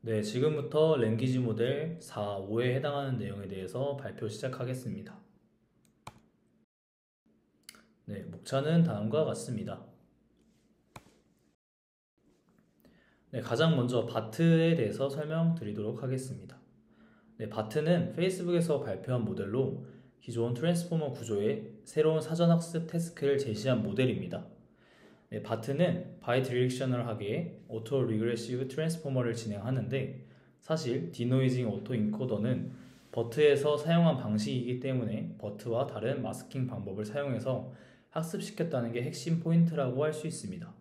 네, 지금부터 랭귀지 모델 4, 5에 해당하는 내용에 대해서 발표 시작하겠습니다. 네, 목차는 다음과 같습니다. 네, 가장 먼저 바트에 대해서 설명드리도록 하겠습니다. 네, 바트는 페이스북에서 발표한 모델로 기존 트랜스포머 구조의 새로운 사전학습 태스크를 제시한 모델입니다. 네, 바트는 바이디렉셔널하게 오토 리그레시브 트랜스포머를 진행하는데 사실 디노이징 오토 인코더는 버트에서 사용한 방식이기 때문에 버트와 다른 마스킹 방법을 사용해서 학습시켰다는 게 핵심 포인트라고 할 수 있습니다.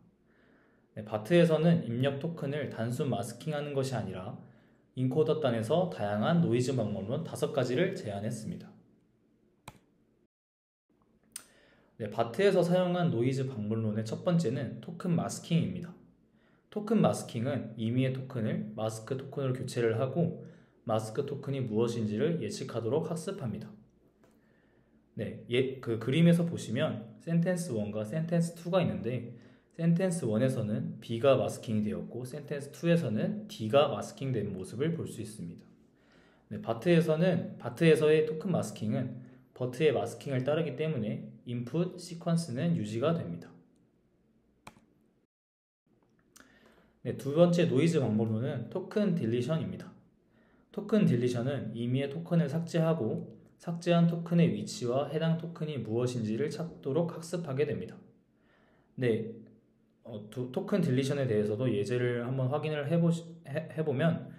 네, 바트에서는 입력 토큰을 단순 마스킹하는 것이 아니라 인코더 단에서 다양한 노이즈 방법론 5가지를 제안했습니다. 네, 바트에서 사용한 노이즈 방법론의 첫 번째는 토큰 마스킹입니다. 토큰 마스킹은 임의의 토큰을 마스크 토큰으로 교체를 하고 마스크 토큰이 무엇인지를 예측하도록 학습합니다. 네, 그 그림에서 보시면 센텐스 1과 센텐스 2가 있는데 센텐스 1에서는 B가 마스킹이 되었고 센텐스 2에서는 D가 마스킹된 모습을 볼 수 있습니다. 네, 바트에서의 토큰 마스킹은 버트의 마스킹을 따르기 때문에 인풋 시퀀스는 유지가 됩니다. 네, 두 번째 노이즈 방법론은 토큰 딜리션입니다. 토큰 딜리션은 임의의 토큰을 삭제하고 삭제한 토큰의 위치와 해당 토큰이 무엇인지를 찾도록 학습하게 됩니다. 네, 토큰 딜리션에 대해서도 예제를 한번 확인을 해보면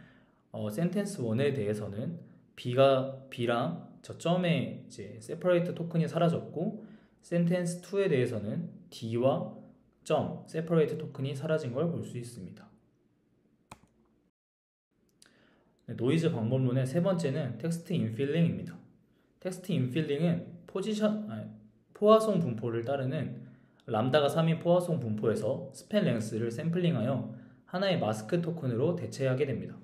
센텐스 1에 대해서는 B랑 저 점에 이제 세퍼레이트 토큰이 사라졌고 센텐스 2에 대해서는 D와 점 세퍼레이트 토큰이 사라진 걸 볼 수 있습니다. 네, 노이즈 방법론의 세 번째는 텍스트 인필링입니다. 텍스트 인필링은 포화송 분포를 따르는 람다가 3인 포화송 분포에서 스팬 랭스를 샘플링하여 하나의 마스크 토큰으로 대체하게 됩니다.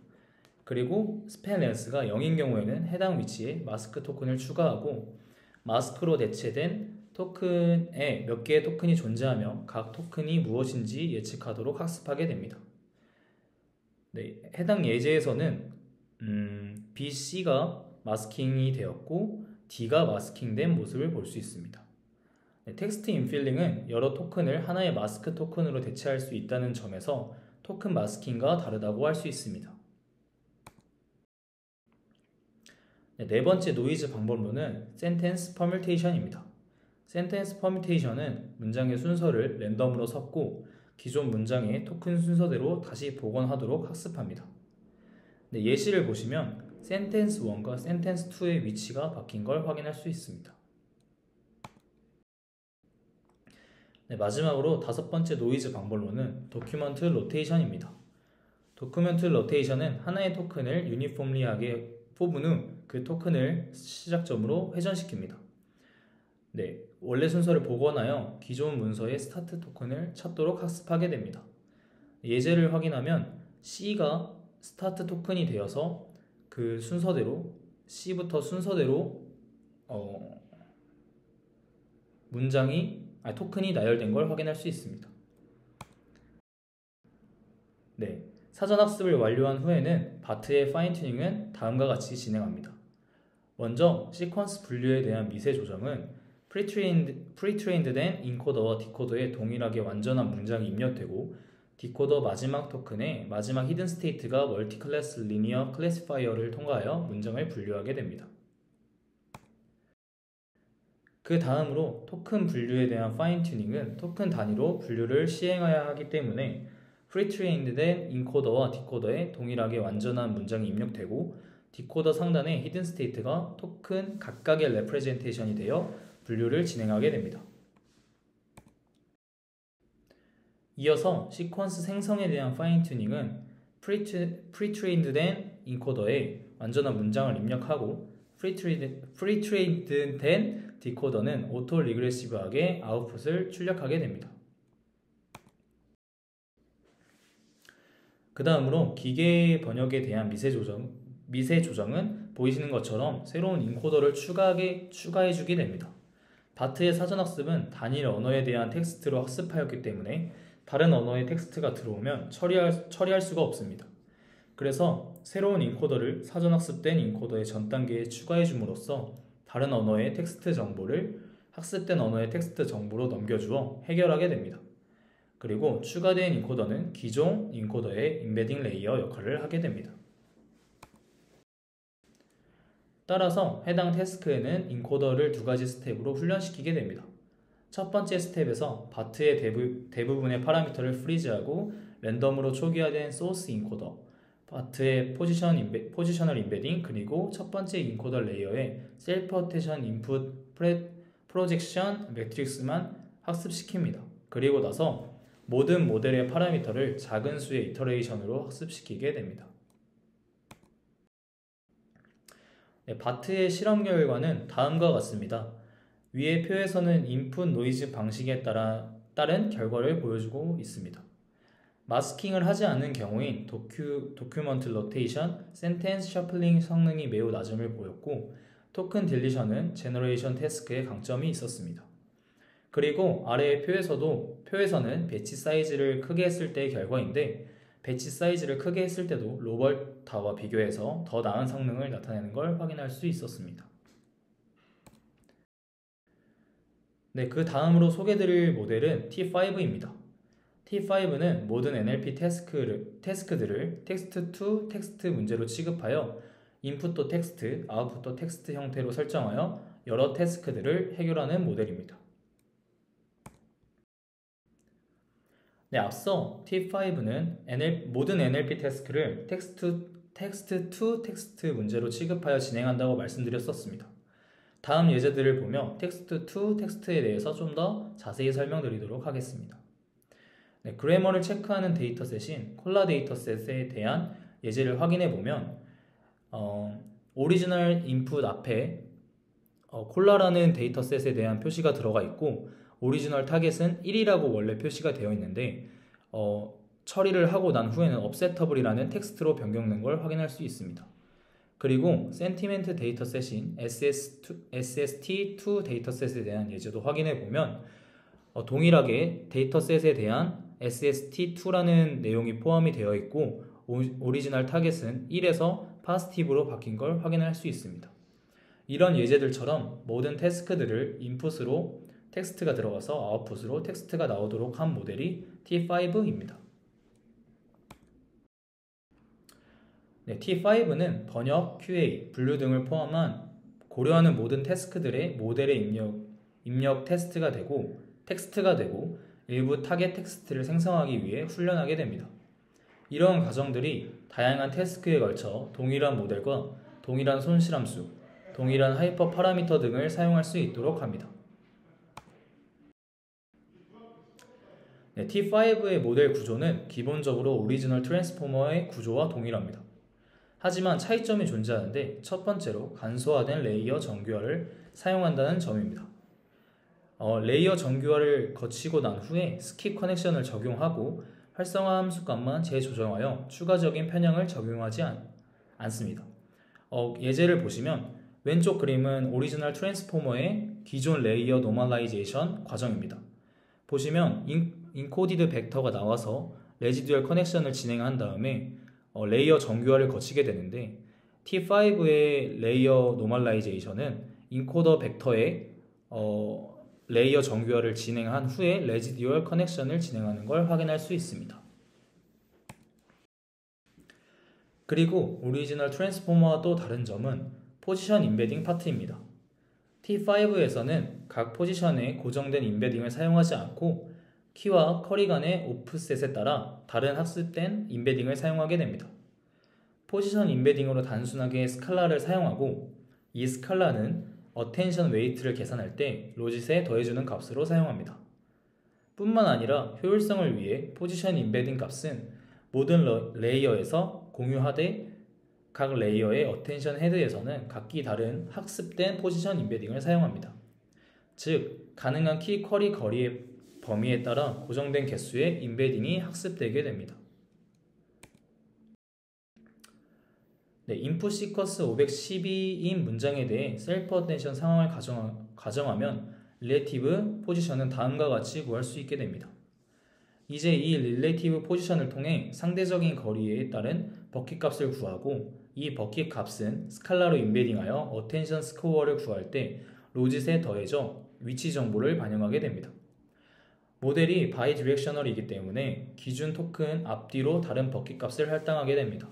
그리고 스팬 랭스가 0인 경우에는 해당 위치에 마스크 토큰을 추가하고 마스크로 대체된 토큰에 몇 개의 토큰이 존재하며 각 토큰이 무엇인지 예측하도록 학습하게 됩니다. 네, 해당 예제에서는 B, C가 마스킹이 되었고 D가 마스킹된 모습을 볼 수 있습니다. 네, 텍스트 인필링은 여러 토큰을 하나의 마스크 토큰으로 대체할 수 있다는 점에서 토큰 마스킹과 다르다고 할 수 있습니다. 네 번째 노이즈 방법론은 센텐스 퍼뮤테이션입니다. 센텐스 퍼뮤테이션은 문장의 순서를 랜덤으로 섞고 기존 문장의 토큰 순서대로 다시 복원하도록 학습합니다. 네, 예시를 보시면 센텐스 1과 센텐스 2의 위치가 바뀐 걸 확인할 수 있습니다. 네, 마지막으로 다섯 번째 노이즈 방법론은 도큐먼트 로테이션입니다. 도큐먼트 로테이션은 하나의 토큰을 유니폼리하게 뽑은 후 그 토큰을 시작점으로 회전시킵니다. 네, 원래 순서를 복원하여 기존 문서의 스타트 토큰을 찾도록 학습하게 됩니다. 예제를 확인하면 C가 스타트 토큰이 되어서 그 순서대로 C부터 순서대로 토큰이 나열된 걸 확인할 수 있습니다. 네, 사전학습을 완료한 후에는 바트의 파인튜닝은 다음과 같이 진행합니다. 먼저 시퀀스 분류에 대한 미세 조정은 프리트레인드된 인코더와 디코더에 동일하게 완전한 문장이 입력되고 디코더 마지막 토큰의 마지막 히든 스테이트가 멀티클래스 리니어 클래시파이어를 통과하여 문장을 분류하게 됩니다. 그 다음으로 토큰 분류에 대한 파인 튜닝은 토큰 단위로 분류를 시행해야 하기 때문에 프리트레인드된 인코더와 디코더에 동일하게 완전한 문장이 입력되고 디코더 상단의 히든 스테이트가 토큰 각각의 레프레젠테이션이 되어 분류를 진행하게 됩니다. 이어서 시퀀스 생성에 대한 파인 튜닝은 프리트레인드된 인코더에 완전한 문장을 입력하고 프리트레인드된 디코더는 오토 리그레시브하게 아웃풋을 출력하게 됩니다. 그 다음으로 기계 번역에 대한 미세 조정은 보이시는 것처럼 새로운 인코더를 추가해주게 됩니다. 바트의 사전학습은 단일 언어에 대한 텍스트로 학습하였기 때문에 다른 언어의 텍스트가 들어오면 처리할 수가 없습니다. 그래서 새로운 인코더를 사전 학습된 인코더의 전 단계에 추가해 줌으로써 다른 언어의 텍스트 정보를 학습된 언어의 텍스트 정보로 넘겨주어 해결하게 됩니다. 그리고 추가된 인코더는 기존 인코더의 임베딩 레이어 역할을 하게 됩니다. 따라서 해당 태스크에는 인코더를 두 가지 스텝으로 훈련시키게 됩니다. 첫 번째 스텝에서 바트의 대부분의 파라미터를 프리즈하고 랜덤으로 초기화된 소스 인코더, 바트의 포지셔널 임베딩, 그리고 첫 번째 인코더 레이어의 셀프 어테션 인풋 프로젝션 매트릭스만 학습시킵니다. 그리고 나서 모든 모델의 파라미터를 작은 수의 이터레이션으로 학습시키게 됩니다. 바트의 실험 결과는 다음과 같습니다. 위의 표에서는 인풋 노이즈 방식에 따른 결과를 보여주고 있습니다. 마스킹을 하지 않는 경우인 도큐먼트 로테이션, 센텐스 셔플링 성능이 매우 낮음을 보였고 토큰 딜리션은 제너레이션 태스크에 강점이 있었습니다. 그리고 아래의 표에서는 배치 사이즈를 크게 했을 때의 결과인데 배치 사이즈를 크게 했을 때도 로벌타와 비교해서 더 나은 성능을 나타내는 걸 확인할 수 있었습니다. 네, 그 다음으로 소개드릴 모델은 T5입니다. T5는 모든 NLP 태스크들을 텍스트 투 텍스트 문제로 취급하여 인풋도 텍스트, 아웃풋도 텍스트 형태로 설정하여 여러 태스크들을 해결하는 모델입니다. 네, 앞서 T5는 모든 NLP 태스크를 텍스트 투 텍스트 문제로 취급하여 진행한다고 말씀드렸었습니다. 다음 예제들을 보며 텍스트 투 텍스트에 대해서 좀 더 자세히 설명드리도록 하겠습니다. 네, 그래머를 체크하는 데이터셋인 콜라 데이터셋에 대한 예제를 확인해 보면 오리지널 인풋 앞에 콜라라는 데이터셋에 대한 표시가 들어가 있고 오리지널 타겟은 1이라고 원래 표시가 되어 있는데 처리를 하고 난 후에는 업셋터블이라는 텍스트로 변경된 걸 확인할 수 있습니다. 그리고 센티멘트 데이터셋인 SST2 데이터셋에 대한 예제도 확인해 보면 동일하게 데이터셋에 대한 SST2라는 내용이 포함이 되어 있고 오리지널 타겟은 1에서 파스티브로 바뀐 걸 확인할 수 있습니다. 이런 예제들처럼 모든 태스크들을 인풋으로 텍스트가 들어가서 아웃풋으로 텍스트가 나오도록 한 모델이 T5입니다. 네, T5는 번역, QA, 분류 등을 포함한 고려하는 모든 태스크들의 모델의 입력 텍스트가 되고 일부 타겟 텍스트를 생성하기 위해 훈련하게 됩니다. 이러한 과정들이 다양한 태스크에 걸쳐 동일한 모델과 동일한 손실함수, 동일한 하이퍼 파라미터 등을 사용할 수 있도록 합니다. 네, T5의 모델 구조는 기본적으로 오리지널 트랜스포머의 구조와 동일합니다. 하지만 차이점이 존재하는데 첫 번째로 간소화된 레이어 정규화를 사용한다는 점입니다. 레이어 정규화를 거치고 난 후에 스킵 커넥션을 적용하고 활성화 함수값만 재조정하여 추가적인 편향을 적용하지 않습니다. 예제를 보시면 왼쪽 그림은 오리지널 트랜스포머의 기존 레이어 노멀라이제이션 과정입니다. 보시면 인코디드 벡터가 나와서 레지듀얼 커넥션을 진행한 다음에 레이어 정규화를 거치게 되는데 T5의 레이어 노멀라이제이션은 인코더 벡터의 레이어 정규화를 진행한 후에 레지듀얼 커넥션을 진행하는 걸 확인할 수 있습니다. 그리고 오리지널 트랜스포머와 또 다른 점은 포지션 임베딩 파트입니다. T5에서는 각 포지션에 고정된 임베딩을 사용하지 않고 키와 커리 간의 오프셋에 따라 다른 학습된 임베딩을 사용하게 됩니다. 포지션 임베딩으로 단순하게 스칼라를 사용하고 이 스칼라는 어텐션 웨이트를 계산할 때 로짓에 더해주는 값으로 사용합니다. 뿐만 아니라 효율성을 위해 포지션 임베딩 값은 모든 레이어에서 공유하되 각 레이어의 어텐션 헤드에서는 각기 다른 학습된 포지션 임베딩을 사용합니다. 즉, 가능한 키 쿼리 거리의 범위에 따라 고정된 개수의 임베딩이 학습되게 됩니다. 네, 인풋 시퀀스 512인 문장에 대해 셀프 어텐션 상황을 가정하면 릴레이티브 포지션은 다음과 같이 구할 수 있게 됩니다. 이제 이 릴레이티브 포지션을 통해 상대적인 거리에 따른 버킷 값을 구하고 이 버킷 값은 스칼라로 인베딩하여 어텐션 스코어를 구할 때 로짓에 더해져 위치 정보를 반영하게 됩니다. 모델이 바이디렉셔널이기 때문에 기준 토큰 앞뒤로 다른 버킷 값을 할당하게 됩니다.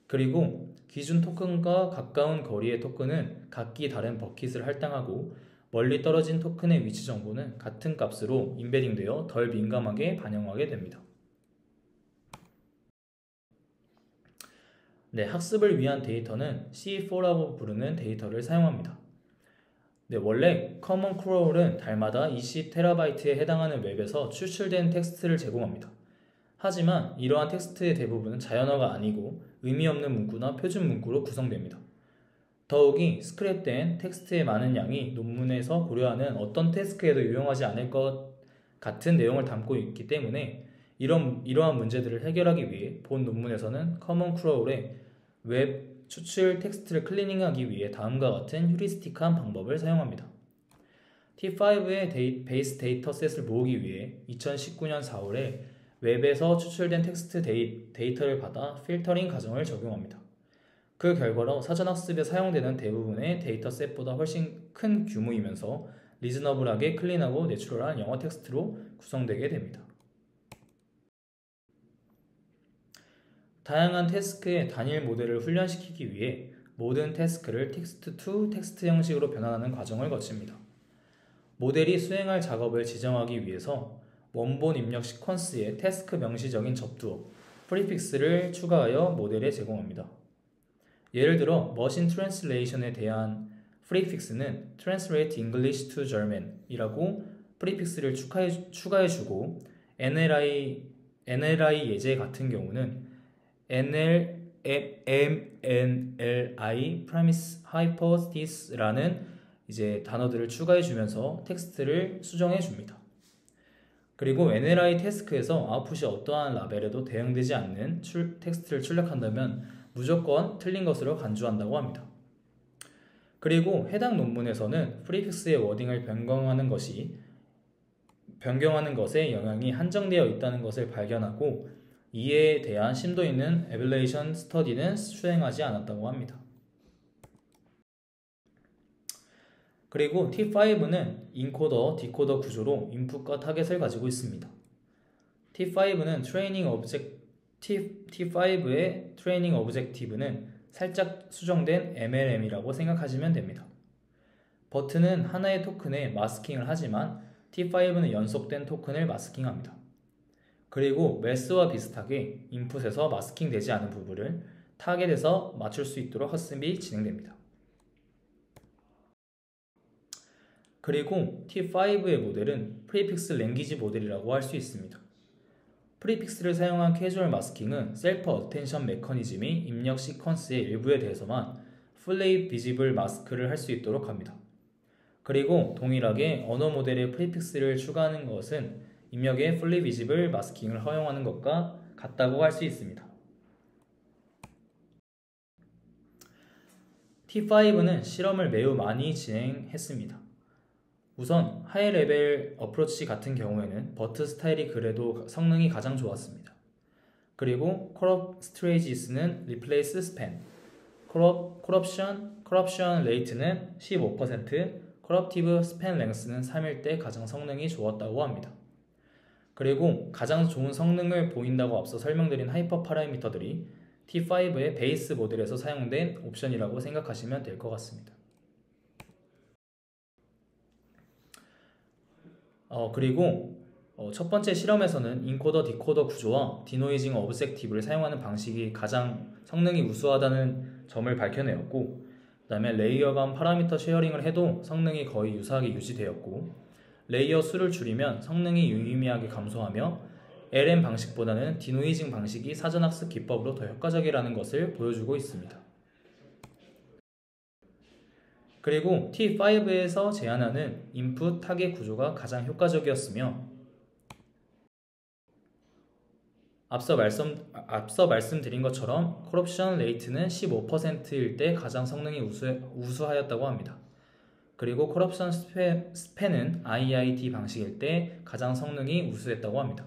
그리고 기준 토큰과 가까운 거리의 토큰은 각기 다른 버킷을 할당하고 멀리 떨어진 토큰의 위치 정보는 같은 값으로 인베딩되어 덜 민감하게 반영하게 됩니다. 네, 학습을 위한 데이터는 C4라고 부르는 데이터를 사용합니다. 네, 원래 커먼 크롤은 달마다 20TB에 해당하는 웹에서 추출된 텍스트를 제공합니다. 하지만 이러한 텍스트의 대부분은 자연어가 아니고 의미 없는 문구나 표준 문구로 구성됩니다. 더욱이 스크랩된 텍스트의 많은 양이 논문에서 고려하는 어떤 태스크에도 유용하지 않을 것 같은 내용을 담고 있기 때문에 이러한 문제들을 해결하기 위해 본 논문에서는 커먼 크롤의 웹 추출 텍스트를 클리닝하기 위해 다음과 같은 휴리스틱한 방법을 사용합니다. T5의 베이스 데이터셋을 모으기 위해 2019년 4월에 웹에서 추출된 텍스트 데이터를 받아 필터링 과정을 적용합니다. 그 결과로 사전학습에 사용되는 대부분의 데이터셋보다 훨씬 큰 규모이면서 리즈너블하게 클린하고 내추럴한 영어 텍스트로 구성되게 됩니다. 다양한 태스크의 단일 모델을 훈련시키기 위해 모든 태스크를 텍스트 투 텍스트 형식으로 변환하는 과정을 거칩니다. 모델이 수행할 작업을 지정하기 위해서 원본 입력 시퀀스에 태스크 명시적인 접두어, 프리픽스를 추가하여 모델에 제공합니다. 예를 들어 머신 트랜슬레이션에 대한 프리픽스는 Translate English to German 이라고 프리픽스를 추가해주고 NLI 예제 같은 경우는 MNLI Premise Hypothesis라는 이제 단어들을 추가해주면서 텍스트를 수정해줍니다. 그리고 NLI 태스크에서 아웃풋이 어떠한 라벨에도 대응되지 않는 텍스트를 출력한다면 무조건 틀린 것으로 간주한다고 합니다. 그리고 해당 논문에서는 프리픽스의 워딩을 변경하는 것에 영향이 한정되어 있다는 것을 발견하고 이에 대한 심도 있는 에밸루에이션 스터디는 수행하지 않았다고 합니다. 그리고 T5는 인코더, 디코더 구조로 인풋과 타겟을 가지고 있습니다. T5의 트레이닝 오브젝티브는 살짝 수정된 MLM이라고 생각하시면 됩니다. 버튼은 하나의 토큰에 마스킹을 하지만 T5는 연속된 토큰을 마스킹합니다. 그리고 매스와 비슷하게 인풋에서 마스킹되지 않은 부분을 타겟에서 맞출 수 있도록 학습이 진행됩니다. 그리고 T5의 모델은 프리픽스 랭귀지 모델이라고 할 수 있습니다. 프리픽스를 사용한 캐주얼 마스킹은 셀프 어텐션 메커니즘이 입력 시퀀스의 일부에 대해서만 fully visible 마스크를 할 수 있도록 합니다. 그리고 동일하게 언어 모델에 프리픽스를 추가하는 것은 입력에 fully visible 마스킹을 허용하는 것과 같다고 할 수 있습니다. T5는 실험을 매우 많이 진행했습니다. 우선 하이 레벨 어프로치 같은 경우에는 버트 스타일이 그래도 성능이 가장 좋았습니다. 그리고 corrupt strategies는 replace span, corruption rate는 15%, corruptive span length는 3일 때 가장 성능이 좋았다고 합니다. 그리고 가장 좋은 성능을 보인다고 앞서 설명드린 하이퍼 파라미터들이 T5의 베이스 모델에서 사용된 옵션이라고 생각하시면 될 것 같습니다. 그리고 첫 번째 실험에서는 인코더 디코더 구조와 디노이징 오브젝티브를 사용하는 방식이 가장 성능이 우수하다는 점을 밝혀내었고, 그 다음에 레이어 간 파라미터 쉐어링을 해도 성능이 거의 유사하게 유지되었고, 레이어 수를 줄이면 성능이 유의미하게 감소하며 LM 방식보다는 디노이징 방식이 사전학습 기법으로 더 효과적이라는 것을 보여주고 있습니다. 그리고 T5에서 제안하는 인풋 타겟 구조가 가장 효과적이었으며 앞서 말씀드린 것처럼 corruption rate는 15%일 때 가장 성능이 우수하였다고 합니다. 그리고 corruption span은 IID 방식일 때 가장 성능이 우수했다고 합니다.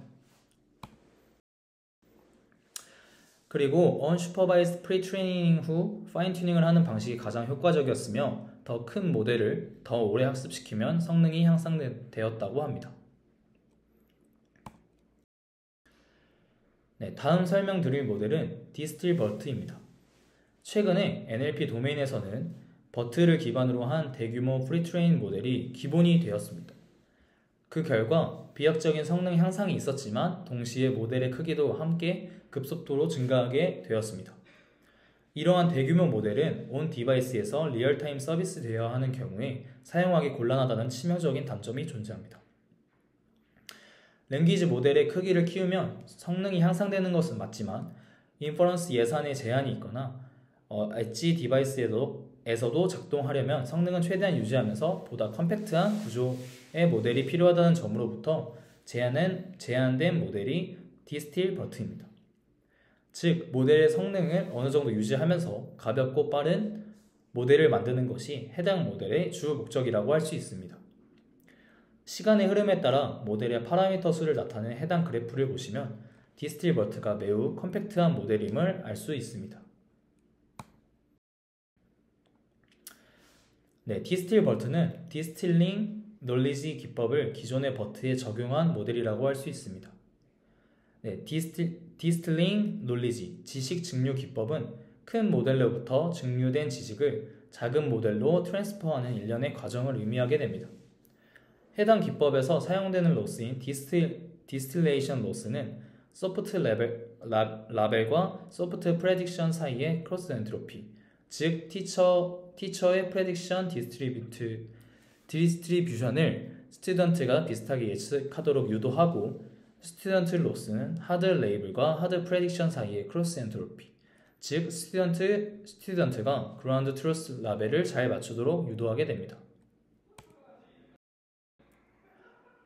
그리고 unsupervised pre-training 후 파인튜닝을 하는 방식이 가장 효과적이었으며 더 큰 모델을 더 오래 학습시키면 성능이 향상되었다고 합니다. 네, 다음 설명드릴 모델은 디스틸버트입니다. 최근에 NLP 도메인에서는 버트를 기반으로 한 대규모 프리트레인 모델이 기본이 되었습니다. 그 결과 비약적인 성능 향상이 있었지만 동시에 모델의 크기도 함께 급속도로 증가하게 되었습니다. 이러한 대규모 모델은 온 디바이스에서 리얼타임 서비스되어야 하는 경우에 사용하기 곤란하다는 치명적인 단점이 존재합니다. 랭귀지 모델의 크기를 키우면 성능이 향상되는 것은 맞지만 인퍼런스 예산에 제한이 있거나 엣지 디바이스에서도 작동하려면 성능은 최대한 유지하면서 보다 컴팩트한 구조의 모델이 필요하다는 점으로부터 제한된 모델이 디스틸버트입니다. 즉, 모델의 성능을 어느 정도 유지하면서 가볍고 빠른 모델을 만드는 것이 해당 모델의 주 목적이라고 할 수 있습니다. 시간의 흐름에 따라 모델의 파라미터 수를 나타내는 해당 그래프를 보시면 디스틸버트가 매우 컴팩트한 모델임을 알 수 있습니다. 네, 디스틸버트는 디스틸링 놀리지 기법을 기존의 버트에 적용한 모델이라고 할 수 있습니다. 네, 디스틸링 놀리지, 지식 증류 기법은 큰 모델로부터 증류된 지식을 작은 모델로 트랜스퍼하는 일련의 과정을 의미하게 됩니다. 해당 기법에서 사용되는 로스인 디스틸레이션 로스는 소프트 라벨과 소프트 프레딕션 사이의 크로스 엔트로피, 즉 티처의 프레딕션 디스트리뷰션을 스튜던트가 비슷하게 예측하도록 유도하고, 스튜던트 로스는 하드 레이블과 하드 프레딕션 사이의 크로스 엔트로피, 즉 스튜던트가 그라운드 트루스 라벨을 잘 맞추도록 유도하게 됩니다.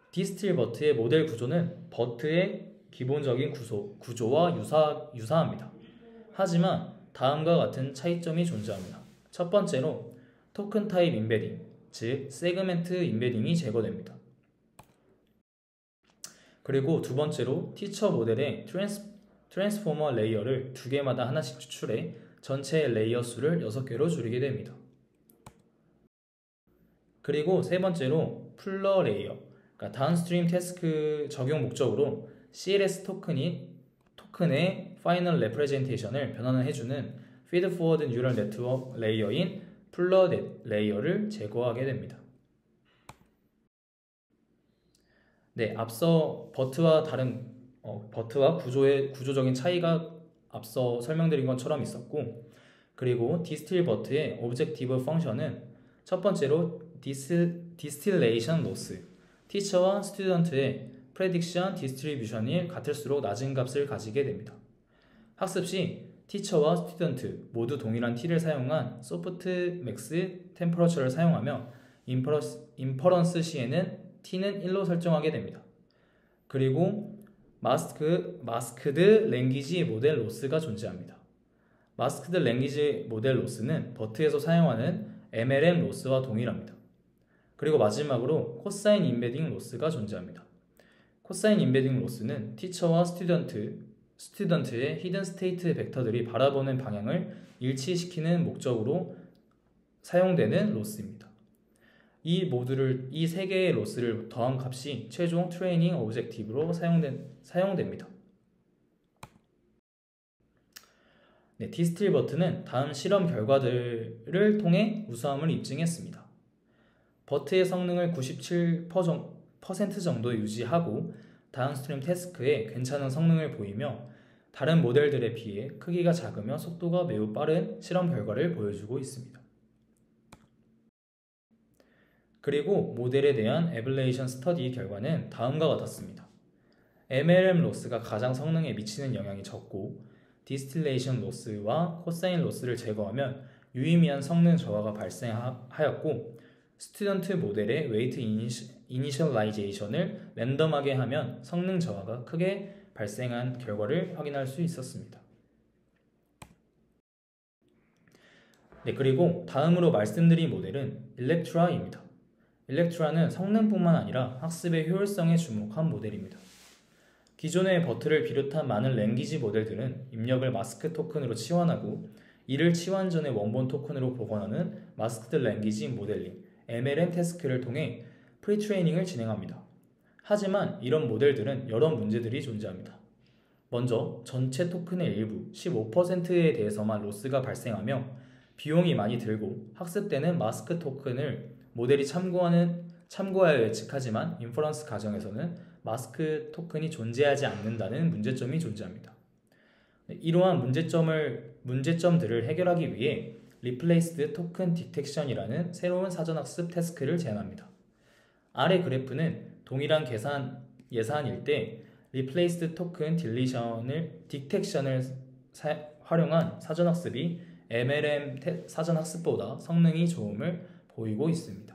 디스틸버트의 모델 구조는 버트의 기본적인 구조와 유사합니다. 하지만 다음과 같은 차이점이 존재합니다. 첫 번째로 토큰 타입 임베딩, 즉 세그멘트 임베딩이 제거됩니다. 그리고 두 번째로 티처 모델의 트랜스포머 레이어를 두 개마다 하나씩 추출해 전체 레이어 수를 6개로 줄이게 됩니다. 그리고 세 번째로 풀러 레이어, 다운스트림 태스크 적용 목적으로 CLS 토큰의 파이널 레프레젠테이션을 변환해주는 피드 포워드 뉴럴 네트워크 레이어인 풀러 레이어를 제거하게 됩니다. 네, 앞서 버트와 구조적인 차이가 앞서 설명드린 것처럼 있었고, 그리고 디스틸버트의 오브젝티브 펑션은 첫 번째로 디스틸레이션 로스, 티처와 스튜던트의 프레딕션 디스트리뷰션이 같을수록 낮은 값을 가지게 됩니다. 학습 시 티처와 스튜던트 모두 동일한 t를 사용한 소프트 맥스 템퍼러처를 사용하며 인퍼런스 시에는 t는 1로 설정하게 됩니다. 그리고 마스크드 랭귀지 모델 로스가 존재합니다. 마스크드 랭귀지 모델 로스는 버트에서 사용하는 MLM 로스와 동일합니다. 그리고 마지막으로 코사인 임베딩 로스가 존재합니다. 코사인 임베딩 로스는 티처와 스튜던트의 히든 스테이트 벡터들이 바라보는 방향을 일치시키는 목적으로 사용되는 로스입니다. 이 세 개의 로스를 더한 값이 최종 트레이닝 오브젝티브로 사용됩니다. 네, 디스틸버트는 다음 실험 결과들을 통해 우수함을 입증했습니다. 버트의 성능을 97% 정도 유지하고 다운스트림 태스크에 괜찮은 성능을 보이며 다른 모델들에 비해 크기가 작으며 속도가 매우 빠른 실험 결과를 보여주고 있습니다. 그리고 모델에 대한 에벌레이션 스터디 결과는 다음과 같았습니다. MLM 로스가 가장 성능에 미치는 영향이 적고 디스틸레이션 로스와 코사인 로스를 제거하면 유의미한 성능 저하가 발생하였고, 스튜던트 모델의 웨이트 이니셜라이제이션을 랜덤하게 하면 성능 저하가 크게 발생한 결과를 확인할 수 있었습니다. 네, 그리고 다음으로 말씀드린 모델은 일렉트라입니다. 일렉트라는 성능뿐만 아니라 학습의 효율성에 주목한 모델입니다. 기존의 버트를 비롯한 많은 랭귀지 모델들은 입력을 마스크 토큰으로 치환하고 이를 치환 전에 원본 토큰으로 복원하는 마스크드 랭귀지 모델링 (MLM) 태스크를 통해 프리트레이닝을 진행합니다. 하지만 이런 모델들은 여러 문제들이 존재합니다. 먼저 전체 토큰의 일부 15%에 대해서만 로스가 발생하며 비용이 많이 들고 학습되는 마스크 토큰을 모델이 참고하여 예측하지만 인퍼런스 과정에서는 마스크 토큰이 존재하지 않는다는 문제점이 존재합니다. 이러한 문제점들을 해결하기 위해 Replaced Token Detection이라는 새로운 사전학습 태스크를 제안합니다. 아래 그래프는 동일한 예산일 때 Replaced Token Detection을 활용한 사전학습이 MLM 사전학습보다 성능이 좋음을 보이고 있습니다.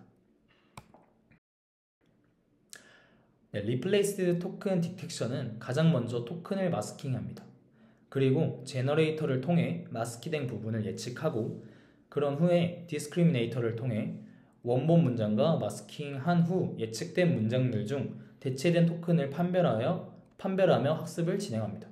Replaced Token Detection은 가장 먼저 토큰을 마스킹합니다. 그리고 제너레이터를 통해 마스키된 부분을 예측하고 그런 후에 디스크리미네이터를 통해 원본 문장과 마스킹한 후 예측된 문장들 중 대체된 토큰을 판별하며 학습을 진행합니다.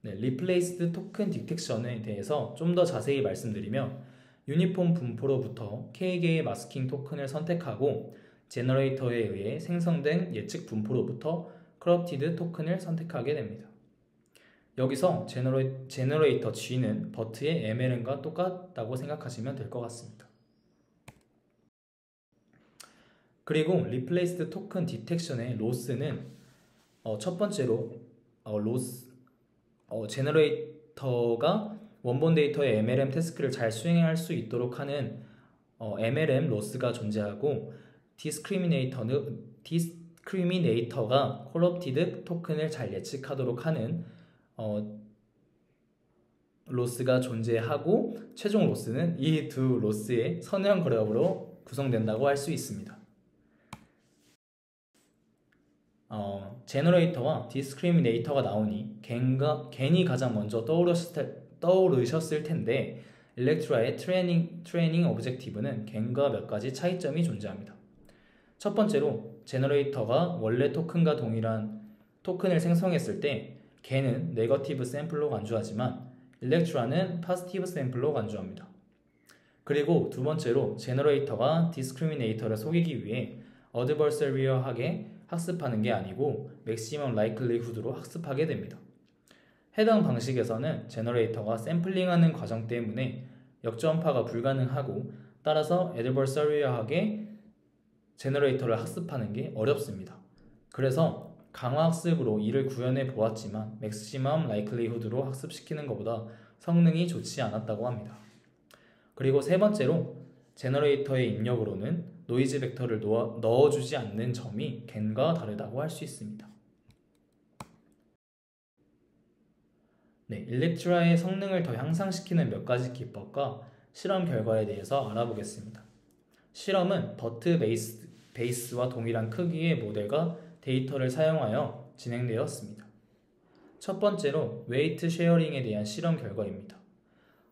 Replaced Token Detection에 대해서 좀 더 자세히 말씀드리면 유니폼 분포로부터 K개의 마스킹 토큰을 선택하고 제너레이터에 의해 생성된 예측 분포로부터 corrupted 토큰을 선택하게 됩니다. 여기서 제너레이터 G는 버트의 MLM과 똑같다고 생각하시면 될 것 같습니다. 그리고 Replaced Token Detection의 로스는 첫 번째로 제너레이터가 원본 데이터의 MLM 태스크를 잘 수행할 수 있도록 하는 MLM 로스가 존재하고 디스크리미네이터가 corrupted 토큰을 잘 예측하도록 하는 로스가 존재하고 최종 로스는 이 두 로스의 선형 그룹으로 구성된다고 할 수 있습니다. 제너레이터와 디스크리미네이터가 나오니 겐이 가장 먼저 떠오르셨을 텐데 일렉트라의 트레이닝 오브젝티브는 겐과 몇 가지 차이점이 존재합니다. 첫 번째로 제너레이터가 원래 토큰과 동일한 토큰을 생성했을 때 겐은 네거티브 샘플로 간주하지만 일렉트라는 포지티브 샘플로 간주합니다. 그리고 두 번째로 제너레이터가 디스크리미네이터를 속이기 위해 어드버서리얼하게 학습하는 게 아니고 맥시멈 라이클리후드로 학습하게 됩니다. 해당 방식에서는 제너레이터가 샘플링하는 과정 때문에 역전파가 불가능하고 따라서 애드버서리얼하게 제너레이터를 학습하는 게 어렵습니다. 그래서 강화학습으로 이를 구현해 보았지만 맥시멈 라이클리후드로 학습시키는 것보다 성능이 좋지 않았다고 합니다. 그리고 세 번째로 제너레이터의 입력으로는 노이즈 벡터를 넣어주지 않는 점이 겐과 다르다고 할 수 있습니다. 일렉트라의 성능을 더 향상시키는 몇 가지 기법과 실험 결과에 대해서 알아보겠습니다. 실험은 버트 베이스와 동일한 크기의 모델과 데이터를 사용하여 진행되었습니다. 첫 번째로 웨이트 쉐어링에 대한 실험 결과입니다.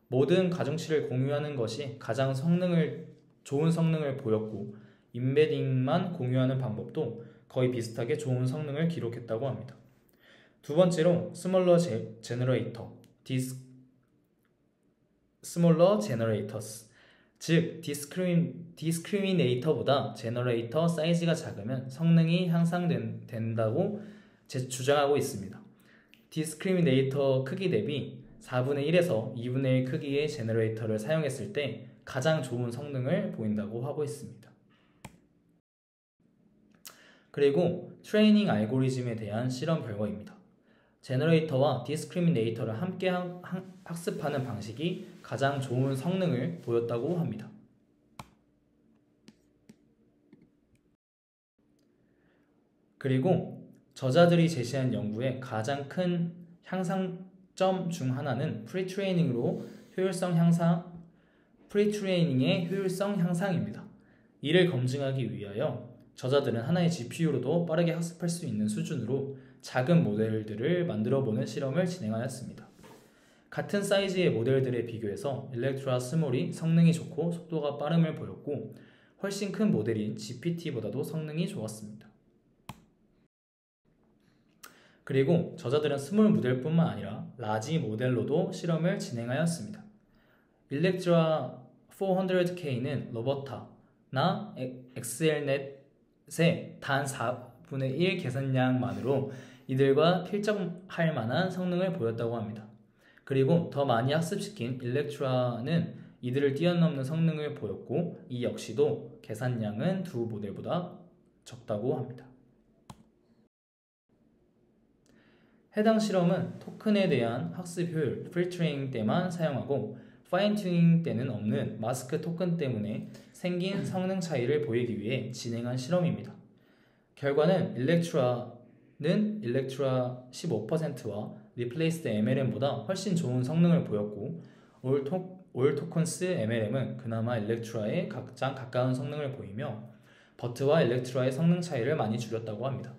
모든 가중치를 공유하는 것이 가장 좋은 성능을 보였고 임베딩만 공유하는 방법도 거의 비슷하게 좋은 성능을 기록했다고 합니다. 두 번째로 스몰러 제너레이터스 즉 디스크리미네이터보다 제너레이터 사이즈가 작으면 성능이 향상된다고 주장하고 있습니다. 디스크리미네이터 크기 대비 4분의 1에서 2분의 1 크기의 제너레이터를 사용했을 때 가장 좋은 성능을 보인다고 하고 있습니다. 그리고 트레이닝 알고리즘에 대한 실험 결과입니다. 제너레이터와 디스크리미네이터를 함께 학습하는 방식이 가장 좋은 성능을 보였다고 합니다. 그리고 저자들이 제시한 연구의 가장 큰 향상점 중 하나는 프리트레이닝의 효율성 향상입니다. 이를 검증하기 위하여 저자들은 하나의 GPU로도 빠르게 학습할 수 있는 수준으로 작은 모델들을 만들어보는 실험을 진행하였습니다. 같은 사이즈의 모델들에 비교해서 일렉트라 스몰이 성능이 좋고 속도가 빠름을 보였고 훨씬 큰 모델인 GPT보다도 성능이 좋았습니다. 그리고 저자들은 스몰 모델뿐만 아니라 라지 모델로도 실험을 진행하였습니다. 일렉트라 400K는 로버타나 엑셀넷의 단 4분의 1 계산량만으로 이들과 필적할 만한 성능을 보였다고 합니다. 그리고 더 많이 학습시킨 일렉트라는 이들을 뛰어넘는 성능을 보였고 이 역시도 계산량은 두 모델보다 적다고 합니다. 해당 실험은 토큰에 대한 학습 효율, 필터링 때만 사용하고 파인 튜닝 때는 없는 마스크 토큰 때문에 생긴 성능 차이를 보이기 위해 진행한 실험입니다. 결과는 일렉트라 15%와 리플레이스드 MLM보다 훨씬 좋은 성능을 보였고 올 토큰스 MLM은 그나마 일렉트라에 가장 가까운 성능을 보이며 버트와 일렉트라의 성능 차이를 많이 줄였다고 합니다.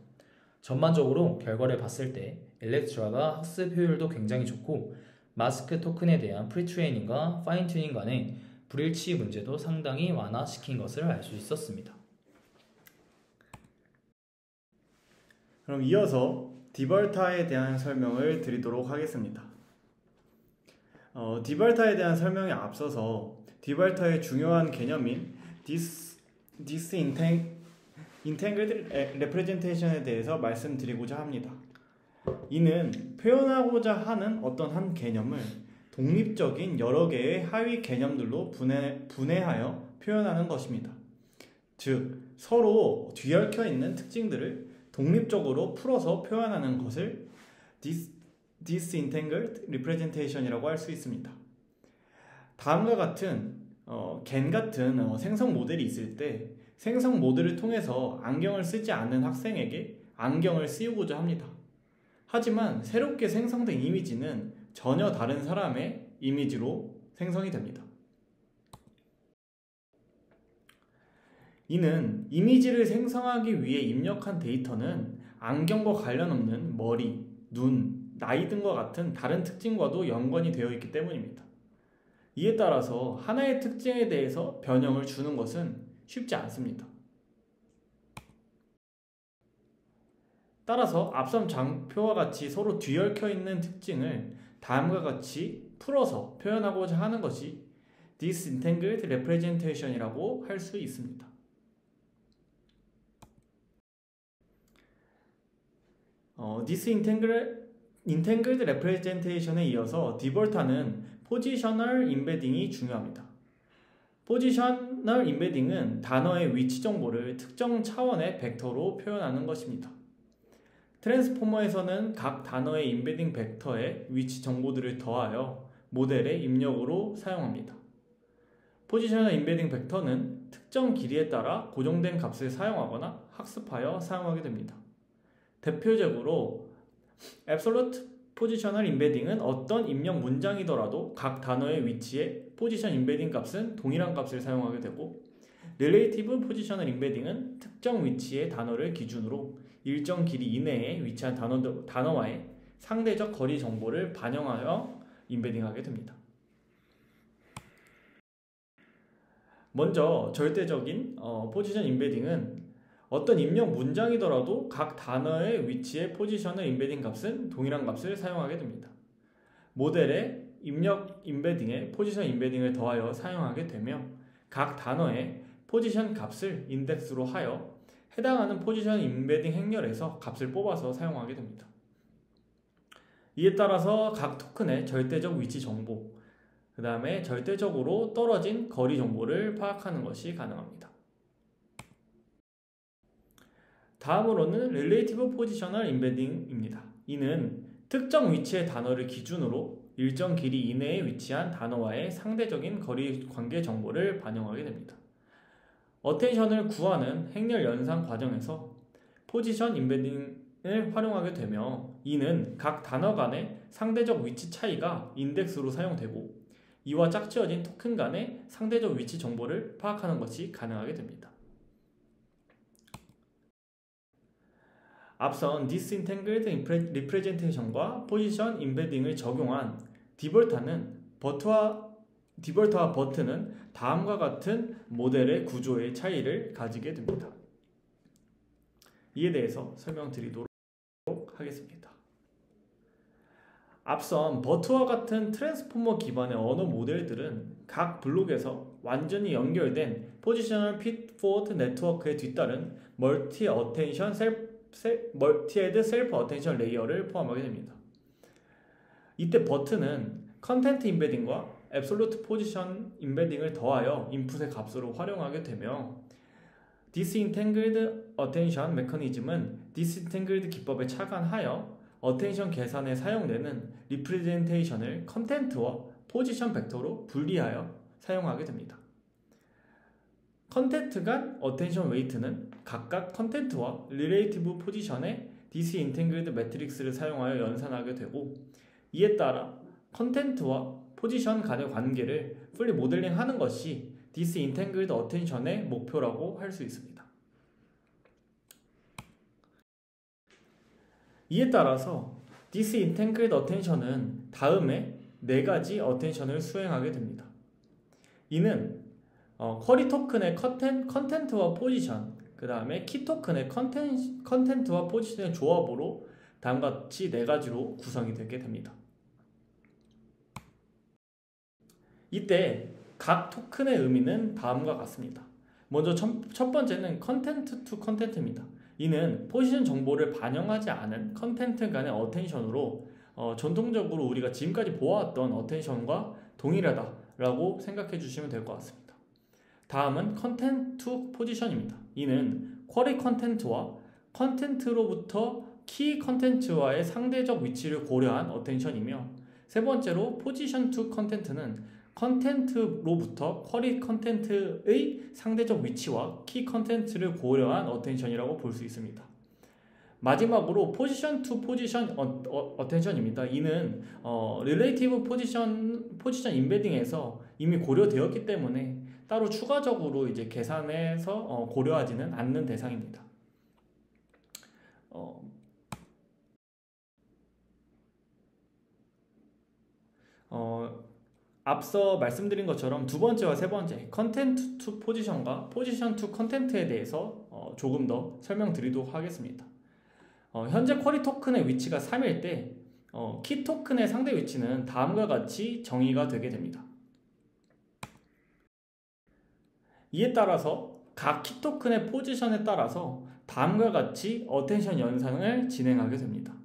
전반적으로 결과를 봤을 때 일렉트라가 학습 효율도 굉장히 좋고 마스크 토큰에 대한 프리트레이닝과 파인 튜닝 간의 불일치 문제도 상당히 완화시킨 것을 알 수 있었습니다. 그럼 이어서 디벌타에 대한 설명을 드리도록 하겠습니다. 디벌타에 대한 설명에 앞서서 디벌타의 중요한 개념인 Disentangled Representation에 대해서 말씀드리고자 합니다. 이는 표현하고자 하는 어떤 한 개념을 독립적인 여러 개의 하위 개념들로 분해하여 표현하는 것입니다. 즉, 서로 뒤얽혀 있는 특징들을 독립적으로 풀어서 표현하는 것을 Disentangled Representation이라고 할 수 있습니다. 다음과 같은 겐 같은 생성 모델이 있을 때 생성 모델을 통해서 안경을 쓰지 않는 학생에게 안경을 씌우고자 합니다. 하지만 새롭게 생성된 이미지는 전혀 다른 사람의 이미지로 생성이 됩니다. 이는 이미지를 생성하기 위해 입력한 데이터는 안경과 관련 없는 머리, 눈, 나이 등과 같은 다른 특징과도 연관이 되어 있기 때문입니다. 이에 따라서 하나의 특징에 대해서 변형을 주는 것은 쉽지 않습니다. 따라서 앞선 장표와 같이 서로 뒤얽혀 있는 특징을 다음과 같이 풀어서 표현하고자 하는 것이 Disentangled Representation이라고 할 수 있습니다. Disentangled Representation에 이어서 디벌타는 포지셔널 임베딩이 중요합니다. 포지셔널 임베딩은 단어의 위치 정보를 특정 차원의 벡터로 표현하는 것입니다. 트랜스포머에서는 각 단어의 임베딩 벡터에 위치 정보들을 더하여 모델의 입력으로 사용합니다. 포지셔널 임베딩 벡터는 특정 길이에 따라 고정된 값을 사용하거나 학습하여 사용하게 됩니다. 대표적으로 Absolute Positional Embedding은 어떤 입력 문장이더라도 각 단어의 위치에 포지션 임베딩 값은 동일한 값을 사용하게 되고 Relative Positional Embedding은 특정 위치의 단어를 기준으로 일정 길이 이내에 위치한 단어와의 상대적 거리 정보를 반영하여 임베딩하게 됩니다. 먼저 절대적인 포지션 임베딩은 어떤 입력 문장이더라도 각 단어의 위치에 포지션을 임베딩 값은 동일한 값을 사용하게 됩니다. 모델의 입력 임베딩에 포지션 임베딩을 더하여 사용하게 되며 각 단어의 포지션 값을 인덱스로 하여 해당하는 포지션 임베딩 행렬에서 값을 뽑아서 사용하게 됩니다. 이에 따라서 각 토큰의 절대적 위치 정보, 그 다음에 절대적으로 떨어진 거리 정보를 파악하는 것이 가능합니다. 다음으로는 Relative Positional Embedding입니다. 이는 특정 위치의 단어를 기준으로 일정 길이 이내에 위치한 단어와의 상대적인 거리 관계 정보를 반영하게 됩니다. 어텐션을 구하는 행렬 연산 과정에서 포지션 임베딩을 활용하게 되며 이는 각 단어 간의 상대적 위치 차이가 인덱스로 사용되고 이와 짝지어진 토큰 간의 상대적 위치 정보를 파악하는 것이 가능하게 됩니다. 앞선 Disentangled Representation과 포지션 임베딩을 적용한 디벌타와 버트는 다음과 같은 모델의 구조의 차이를 가지게 됩니다. 이에 대해서 설명드리도록 하겠습니다. 앞선 버트와 같은 트랜스포머 기반의 언어 모델들은 각 블록에서 완전히 연결된 포지셔널 핏포워드 네트워크에 뒤따른 멀티헤드 셀프 어텐션 레이어를 포함하게 됩니다. 이때 버트는 컨텐트 임베딩과 앱솔루트 포지션 임베딩을 더하여 인풋의 값으로 활용하게 되며 디스인탱글드 어텐션 메커니즘은 디스인탱글드 기법에 착안하여 어텐션 계산에 사용되는 리프레젠테이션을 컨텐트와 포지션 벡터로 분리하여 사용하게 됩니다. 컨텐트 간 어텐션 웨이트는 각각 컨텐트와 릴레이티브 포지션의 디스인탱글드 매트릭스를 사용하여 연산하게 되고 이에 따라 컨텐트와 포지션 간의 관계를 풀리 모델링하는 것이 디스인탱글드 어텐션의 목표라고 할 수 있습니다. 이에 따라서 디스인탱글드 어텐션은 다음에 4가지 어텐션을 수행하게 됩니다. 이는 쿼리 토큰의 컨텐트와 포지션, 그 다음에 키 토큰의 컨텐트와 포지션의 조합으로 다음과 같이 4가지로 구성이 되게 됩니다. 이때 각 토큰의 의미는 다음과 같습니다. 먼저 첫 번째는 컨텐트 투 컨텐트입니다. 이는 포지션 정보를 반영하지 않은 컨텐트 간의 어텐션으로 전통적으로 우리가 지금까지 보아왔던 어텐션과 동일하다라고 생각해 주시면 될 것 같습니다. 다음은 컨텐트 투 포지션입니다. 이는 쿼리 컨텐트와 컨텐트로부터 키 컨텐츠와의 상대적 위치를 고려한 어텐션이며 세 번째로 포지션 투 컨텐트는 컨텐트로부터 쿼리 컨텐트의 상대적 위치와 키 컨텐츠를 고려한 어텐션이라고 볼 수 있습니다. 마지막으로 포지션 투 포지션 어텐션입니다. 이는 릴레이티브 포지션 임베딩에서 이미 고려되었기 때문에 따로 추가적으로 이제 계산해서 고려하지는 않는 대상입니다. 앞서 말씀드린 것처럼 두 번째와 세 번째 컨텐트 투 포지션과 포지션 투 컨텐트에 대해서 조금 더 설명드리도록 하겠습니다. 현재 쿼리 토큰의 위치가 3일 때 키 토큰의 상대 위치는 다음과 같이 정의가 되게 됩니다. 이에 따라서 각 키 토큰의 포지션에 따라서 다음과 같이 어텐션 연산을 진행하게 됩니다.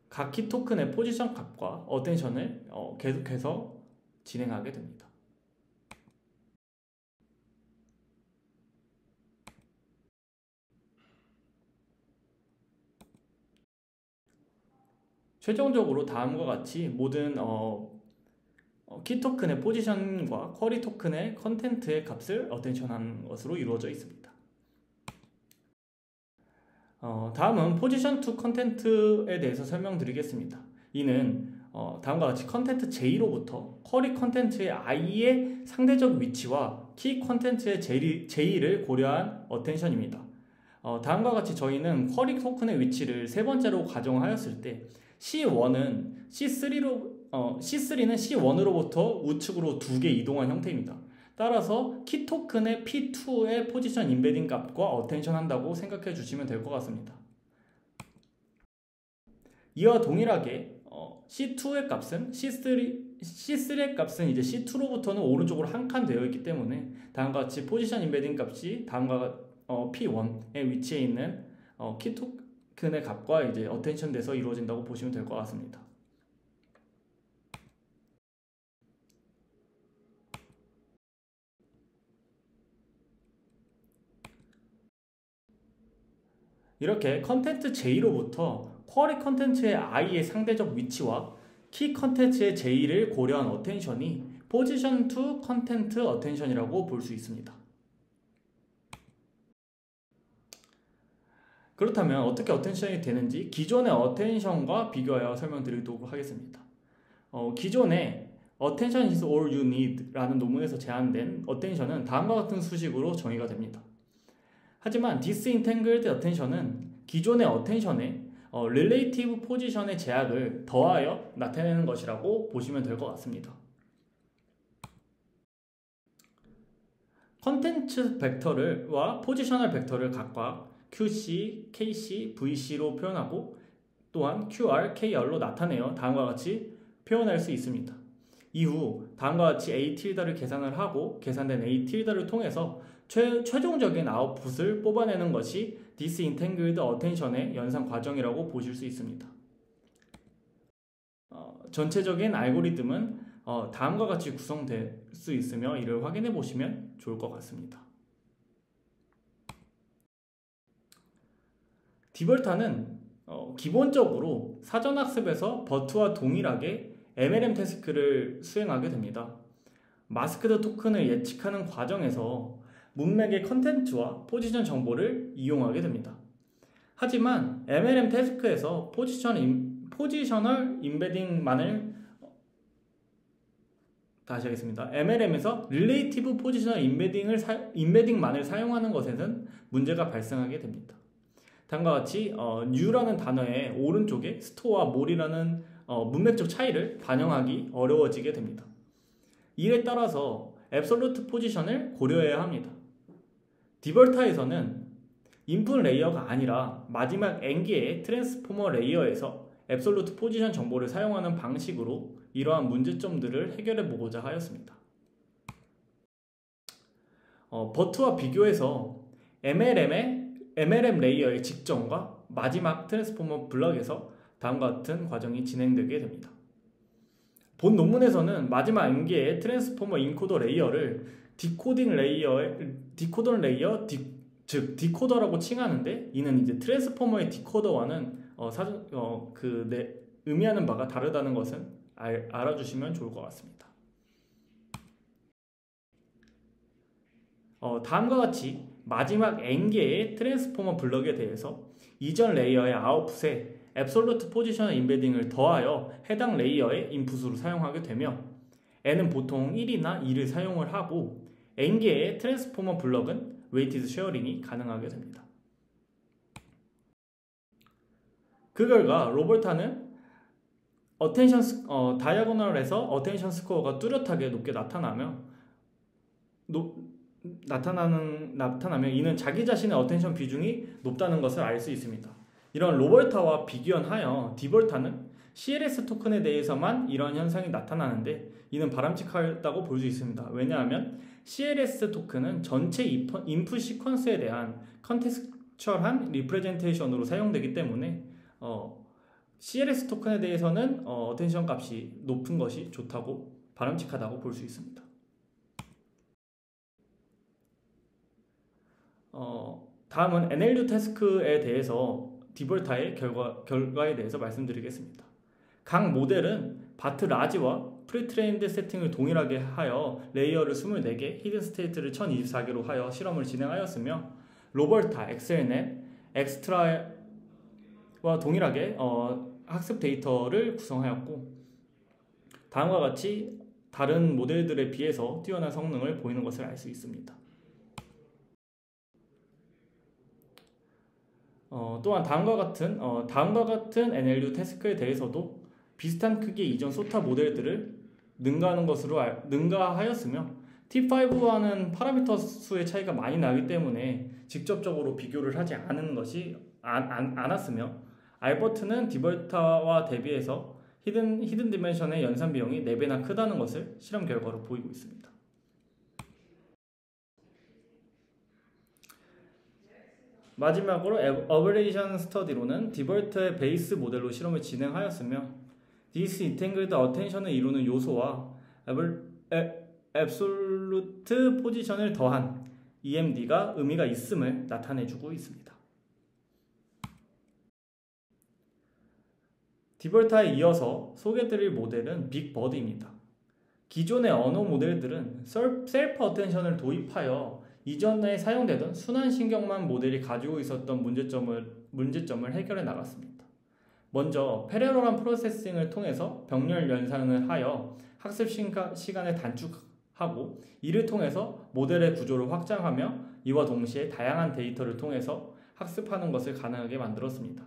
각 키 토큰의 포지션 값과 어텐션을 계속해서 진행하게 됩니다. 최종적으로 다음과 같이 모든 키 토큰의 포지션과 쿼리 토큰의 컨텐트의 값을 어텐션하는 것으로 이루어져 있습니다. 다음은 포지션 투 컨텐트에 대해서 설명드리겠습니다. 이는 다음과 같이 컨텐트 J로부터 쿼리 컨텐츠의 I의 상대적 위치와 키 컨텐츠의 J를 고려한 어텐션입니다. 다음과 같이 저희는 쿼리 토큰의 위치를 세 번째로 가정하였을 때 C1은 C3는 C1으로부터 우측으로 2개 이동한 형태입니다. 따라서 키 토큰의 P2의 포지션 임베딩 값과 어텐션 한다고 생각해 주시면 될 것 같습니다. 이와 동일하게 C2의 값은 C3의 값은 이제 C2로부터는 오른쪽으로 한 칸 되어 있기 때문에 다음과 같이 포지션 임베딩 값이 다음과 P1의 위치에 있는 키 토큰의 값과 이제 어텐션 돼서 이루어진다고 보시면 될 것 같습니다. 이렇게 컨텐트 J로부터 쿼리 컨텐츠의 I의 상대적 위치와 키 컨텐츠의 J를 고려한 어텐션이 포지션 투 컨텐트 어텐션이라고 볼 수 있습니다. 그렇다면 어떻게 어텐션이 되는지 기존의 어텐션과 비교하여 설명드리도록 하겠습니다. 기존의 Attention is all you need 라는 논문에서 제안된 어텐션은 다음과 같은 수식으로 정의가 됩니다. 하지만 disentangled attention은 기존의 어텐션에 relative 포지션의 제약을 더하여 나타내는 것이라고 보시면 될 것 같습니다. 컨텐츠 벡터와 포지셔널 벡터를 각각 QC, KC, VC로 표현하고 또한 QR, KR로 나타내어 다음과 같이 표현할 수 있습니다. 이후 다음과 같이 A 틸다를 계산을 하고 계산된 A 틸다를 통해서 최종적인 아웃풋을 뽑아내는 것이 Disentangled Attention의 연산 과정이라고 보실 수 있습니다. 전체적인 알고리즘은 다음과 같이 구성될 수 있으며 이를 확인해 보시면 좋을 것 같습니다. 디벌타는 기본적으로 사전학습에서 버트와 동일하게 MLM 태스크를 수행하게 됩니다. 마스크드 토큰을 예측하는 과정에서 문맥의 컨텐츠와 포지션 정보를 이용하게 됩니다. 하지만 MLM 태스크에서 포지셔널 임베딩만을 다시 하겠습니다. MLM에서 릴레이티브 포지셔널 임베딩만을 사용하는 것에는 문제가 발생하게 됩니다. 다음과 같이 new라는 단어의 오른쪽에 store와 more이라는 문맥적 차이를 반영하기 어려워지게 됩니다. 이에 따라서 앱솔루트 포지션을 고려해야 합니다. 디벌타에서는 인풋 레이어가 아니라 마지막 n개의 트랜스포머 레이어에서 앱솔루트 포지션 정보를 사용하는 방식으로 이러한 문제점들을 해결해 보고자 하였습니다. 버트와 비교해서 MLM 레이어의 직전과 마지막 트랜스포머 블럭에서 다음과 같은 과정이 진행되게 됩니다. 본 논문에서는 마지막 n개의 트랜스포머 인코더 레이어를 디코더 레이어, 즉 디코더라고 칭하는데 이는 이제 트랜스포머의 디코더와는 의미하는 바가 다르다는 것은 알아주시면 좋을 것 같습니다. 다음과 같이 마지막 n개의 트랜스포머 블럭에 대해서 이전 레이어의 아웃풋에 앱솔루트 포지셔널 임베딩을 더하여 해당 레이어의 인풋으로 사용하게 되며 n은 보통 1이나 2를 사용을 하고 n개의 트랜스포머 블럭은 웨이티드 쉐어링이 가능하게 됩니다. 그 결과 로버타는 다이아고널에서 어텐션 스코어가 뚜렷하게 높게 나타나며 이는 자기 자신의 어텐션 비중이 높다는 것을 알 수 있습니다. 이런 로버타와 비교하여 디벌타는 CLS 토큰에 대해서만 이런 현상이 나타나는데 이는 바람직하다고 볼 수 있습니다. 왜냐하면 CLS 토큰은 전체 인풋 시퀀스에 대한 컨텍스처얼한 리프레젠테이션으로 사용되기 때문에 CLS 토큰에 대해서는 어텐션 값이 높은 것이 좋다고 바람직하다고 볼 수 있습니다. 다음은 NLU 태스크에 대해서 디벌타의 결과에 대해서 말씀드리겠습니다. 각 모델은 바트 라지와 프리트레인드 세팅을 동일하게 하여 레이어를 24개, 히든 스테이트를 1024개로 하여 실험을 진행하였으며 로버타, 엑셀넷, 엑스트라와 동일하게 학습 데이터를 구성하였고 다음과 같이 다른 모델들에 비해서 뛰어난 성능을 보이는 것을 알 수 있습니다. 또한 다음과 같은 NLU 태스크에 대해서도 비슷한 크기의 이전 소타 모델들을 능가하였으며 T5와는 파라미터 수의 차이가 많이 나기 때문에 직접적으로 비교를 하지 않았으며 알버트는 디벌타와 대비해서 히든 디멘션의 연산 비용이 4배나 크다는 것을 실험 결과로 보이고 있습니다. 마지막으로 어버레이션 스터디로는 디벌트의 베이스 모델로 실험을 진행하였으며 디스인탱글드 어텐션을 이루는 요소와 앱솔루트 포지션을 더한 EMD가 의미가 있음을 나타내주고 있습니다. 디벌타에 이어서 소개드릴 모델은 빅버드입니다. 기존의 언어 모델들은 셀프 어텐션을 도입하여 이전에 사용되던 순환신경망 모델이 가지고 있었던 문제점을 해결해 나갔습니다. 먼저 패러럴한 프로세싱을 통해서 병렬 연산을 하여 학습 시간을 단축하고 이를 통해서 모델의 구조를 확장하며 이와 동시에 다양한 데이터를 통해서 학습하는 것을 가능하게 만들었습니다.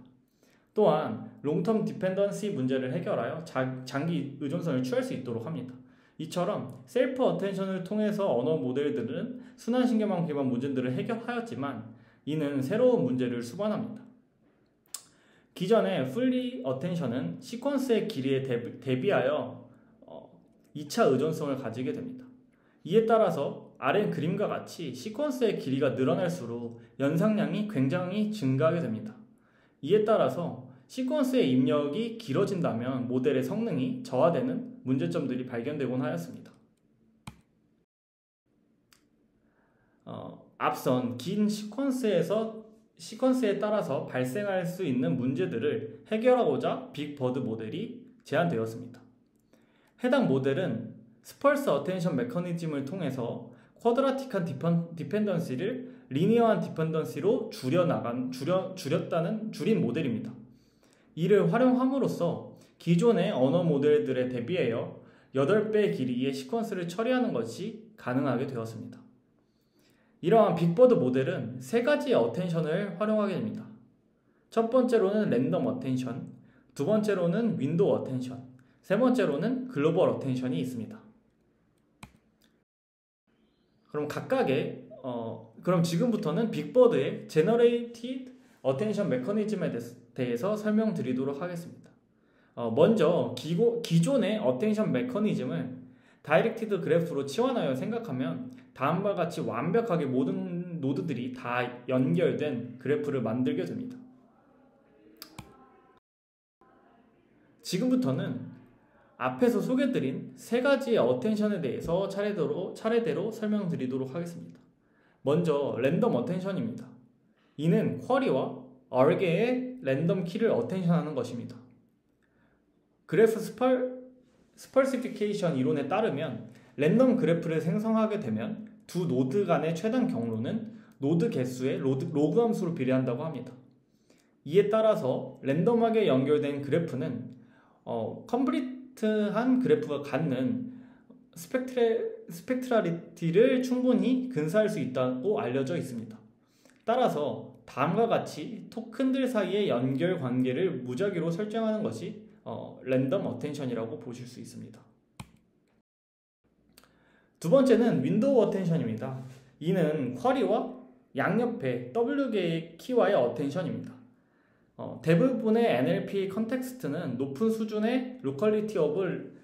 또한 롱텀 디펜던시 문제를 해결하여 장기 의존성을 취할 수 있도록 합니다. 이처럼 셀프 어텐션을 통해서 언어 모델들은 순환신경망 기반 문제들을 해결하였지만 이는 새로운 문제를 수반합니다. 기존의 fully attention은 시퀀스의 길이에 대비하여 2차 의존성을 가지게 됩니다. 이에 따라서 아래 그림과 같이 시퀀스의 길이가 늘어날수록 연상량이 굉장히 증가하게 됩니다. 이에 따라서 시퀀스의 입력이 길어진다면 모델의 성능이 저하되는 문제점들이 발견되곤 하였습니다. 앞선 긴 시퀀스에 따라서 발생할 수 있는 문제들을 해결하고자 빅버드 모델이 제안되었습니다. 해당 모델은 스펄스 어텐션 메커니즘을 통해서 쿼드라틱한 디펜던시를 리니어한 디펜던시로 줄인 모델입니다. 이를 활용함으로써 기존의 언어 모델들에 대비하여 8배 길이의 시퀀스를 처리하는 것이 가능하게 되었습니다. 이러한 빅버드 모델은 3가지의 어텐션을 활용하게 됩니다. 첫 번째로는 랜덤 어텐션, 두 번째로는 윈도우 어텐션, 세 번째로는 글로벌 어텐션이 있습니다. 그럼 지금부터는 빅버드의 Generated Attention Mechanism에 대해서 설명드리도록 하겠습니다. 먼저 기존의 어텐션 메커니즘을 다이렉티드 그래프로 치환하여 생각하면 다음과 같이 완벽하게 모든 노드들이 다 연결된 그래프를 만들게 됩니다. 지금부터는 앞에서 소개드린 3가지의 어텐션에 대해서 차례대로 설명드리도록 하겠습니다. 먼저 랜덤 어텐션입니다. 이는 쿼리와 arg의 랜덤 키를 어텐션하는 것입니다. 그래프 스펄시피케이션 이론에 따르면 랜덤 그래프를 생성하게 되면 두 노드 간의 최단 경로는 노드 개수의 로그 함수로 비례한다고 합니다. 이에 따라서 랜덤하게 연결된 그래프는 컴플리트한 그래프가 갖는 스펙트랄리티를 충분히 근사할 수 있다고 알려져 있습니다. 따라서 다음과 같이 토큰들 사이의 연결 관계를 무작위로 설정하는 것이 랜덤 어텐션이라고 보실 수 있습니다. 두 번째는 윈도우 어텐션입니다. 이는 쿼리와 양옆에 w개의 키와의 어텐션입니다. 대부분의 NLP 컨텍스트는 높은 수준의 로컬리티 오브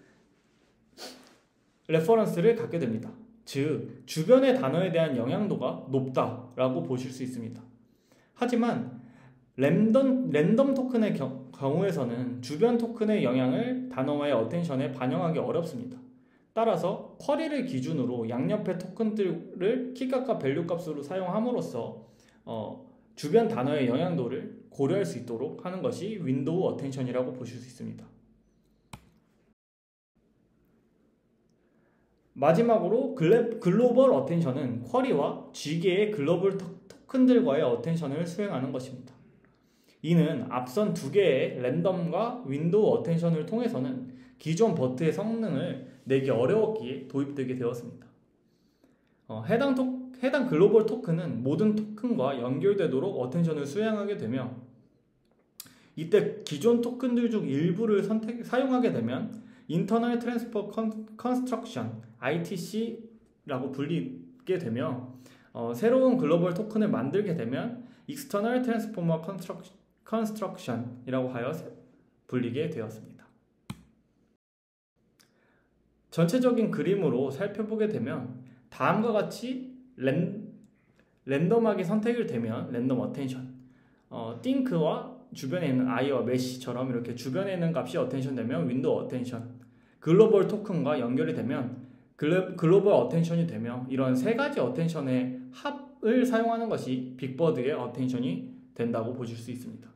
레퍼런스를 갖게 됩니다. 즉, 주변의 단어에 대한 영향도가 높다라고 보실 수 있습니다. 하지만 랜덤 토큰의 경우에서는 주변 토큰의 영향을 단어와의 어텐션에 반영하기 어렵습니다. 따라서 쿼리를 기준으로 양옆의 토큰들을 키값과 밸류 값으로 사용함으로써 주변 단어의 영향도를 고려할 수 있도록 하는 것이 윈도우 어텐션이라고 보실 수 있습니다. 마지막으로 글로벌 어텐션은 쿼리와 G개의 글로벌 토큰들과의 어텐션을 수행하는 것입니다. 이는 앞선 2개의 랜덤과 윈도우 어텐션을 통해서는 기존 버트의 성능을 내기 어려웠기에 도입되게 되었습니다. 해당 글로벌 토큰은 모든 토큰과 연결되도록 어텐션을 수행하게 되며 이때 기존 토큰들 중 일부를 사용하게 되면 Internal Transfer Construction (ITC)라고 불리게 되며 새로운 글로벌 토큰을 만들게 되면 External Transformer Construction이라고 하여 불리게 되었습니다. 전체적인 그림으로 살펴보게 되면 다음과 같이 랜덤하게 선택이 되면 랜덤 어텐션, think와 주변에 있는 i와 mesh처럼 이렇게 주변에 있는 값이 어텐션 되면 윈도우 어텐션, 글로벌 토큰과 연결이 되면 글로벌 어텐션이 되며 이런 3가지 어텐션의 합을 사용하는 것이 빅버드의 어텐션이 된다고 보실 수 있습니다.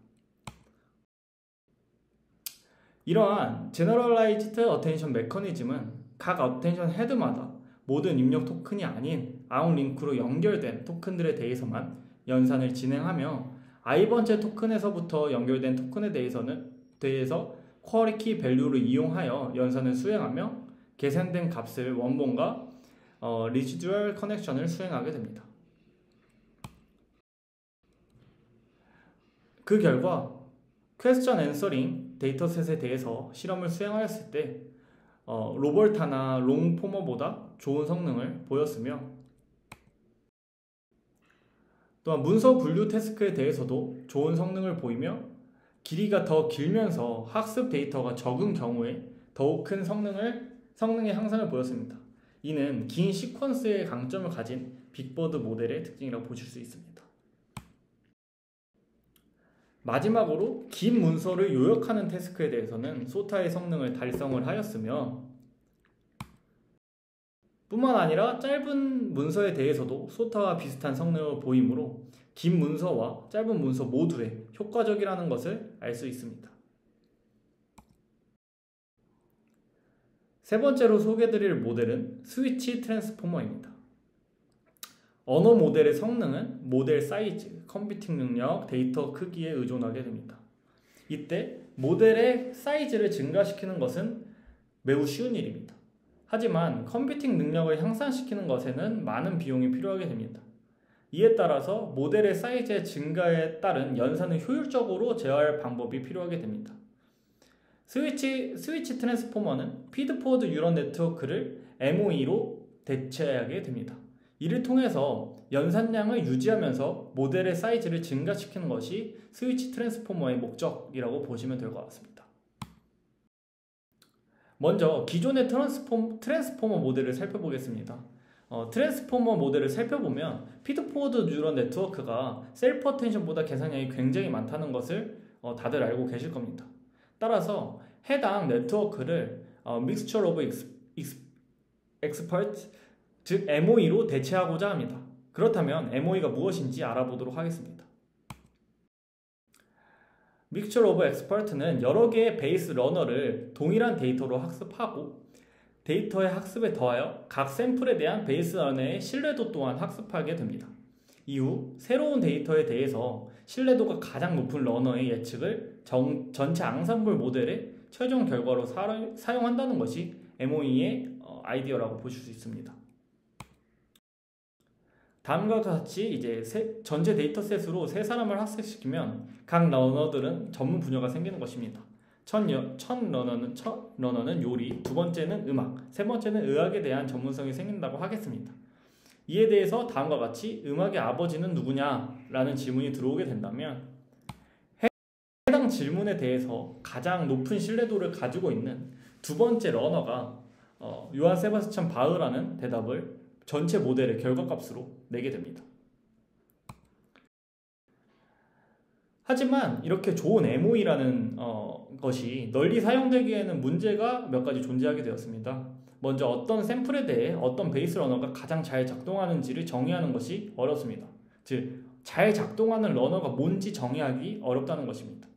이러한 Generalized Attention Mechanism은 각 어텐션 헤드마다 모든 입력 토큰이 아닌 아웃링크로 연결된 토큰들에 대해서만 연산을 진행하며 i번째 토큰에서부터 연결된 토큰에 대해서 쿼리 키 밸류를 이용하여 연산을 수행하며 계산된 값을 원본과 residual connection을 수행하게 됩니다. 그 결과 question answering 데이터셋에 대해서 실험을 수행하였을 때 로볼타나 롱포머보다 좋은 성능을 보였으며 또한 문서 분류 태스크에 대해서도 좋은 성능을 보이며 길이가 더 길면서 학습 데이터가 적은 경우에 더욱 큰 성능의 향상을 보였습니다. 이는 긴 시퀀스의 강점을 가진 빅버드 모델의 특징이라고 보실 수 있습니다. 마지막으로 긴 문서를 요약하는 태스크에 대해서는 소타의 성능을 달성을 하였으며 뿐만 아니라 짧은 문서에 대해서도 소타와 비슷한 성능을 보이므로 긴 문서와 짧은 문서 모두에 효과적이라는 것을 알 수 있습니다. 세 번째로 소개해드릴 모델은 스위치 트랜스포머입니다. 언어 모델의 성능은 모델 사이즈, 컴퓨팅 능력, 데이터 크기에 의존하게 됩니다. 이때 모델의 사이즈를 증가시키는 것은 매우 쉬운 일입니다. 하지만 컴퓨팅 능력을 향상시키는 것에는 많은 비용이 필요하게 됩니다. 이에 따라서 모델의 사이즈의 증가에 따른 연산을 효율적으로 제어할 방법이 필요하게 됩니다. 스위치 트랜스포머는 피드포워드 뉴런 네트워크를 MOE로 대체하게 됩니다. 이를 통해서 연산량을 유지하면서 모델의 사이즈를 증가시키는 것이 스위치 트랜스포머의 목적이라고 보시면 될 것 같습니다. 먼저 기존의 트랜스포머 모델을 살펴보겠습니다. 트랜스포머 모델을 살펴보면 피드포워드 뉴런 네트워크가 셀프 어텐션보다 계산량이 굉장히 많다는 것을 다들 알고 계실 겁니다. 따라서 해당 네트워크를 Mixture of Experts, 즉 MOE로 대체하고자 합니다. 그렇다면 MOE가 무엇인지 알아보도록 하겠습니다. Mixture of Expert는 여러 개의 베이스 러너를 동일한 데이터로 학습하고 데이터의 학습에 더하여 각 샘플에 대한 베이스 러너의 신뢰도 또한 학습하게 됩니다. 이후 새로운 데이터에 대해서 신뢰도가 가장 높은 러너의 예측을 전체 앙상블 모델의 최종 결과로 사용한다는 것이 MOE의 아이디어라고 보실 수 있습니다. 다음과 같이 이제 전체 데이터셋으로 세 사람을 학습시키면 각 러너들은 전문 분야가 생기는 것입니다. 첫 러너는 요리, 두 번째는 음악, 세 번째는 의학에 대한 전문성이 생긴다고 하겠습니다. 이에 대해서 다음과 같이 음악의 아버지는 누구냐? 라는 질문이 들어오게 된다면 해당 질문에 대해서 가장 높은 신뢰도를 가지고 있는 두 번째 러너가 요한 세바스찬 바흐라는 대답을 전체 모델의 결과값으로 내게 됩니다. 하지만 이렇게 좋은 MOE라는 것이 널리 사용되기에는 문제가 몇 가지 존재하게 되었습니다. 먼저 어떤 샘플에 대해 어떤 베이스 러너가 가장 잘 작동하는지를 정의하는 것이 어렵습니다. 즉, 잘 작동하는 러너가 뭔지 정의하기 어렵다는 것입니다.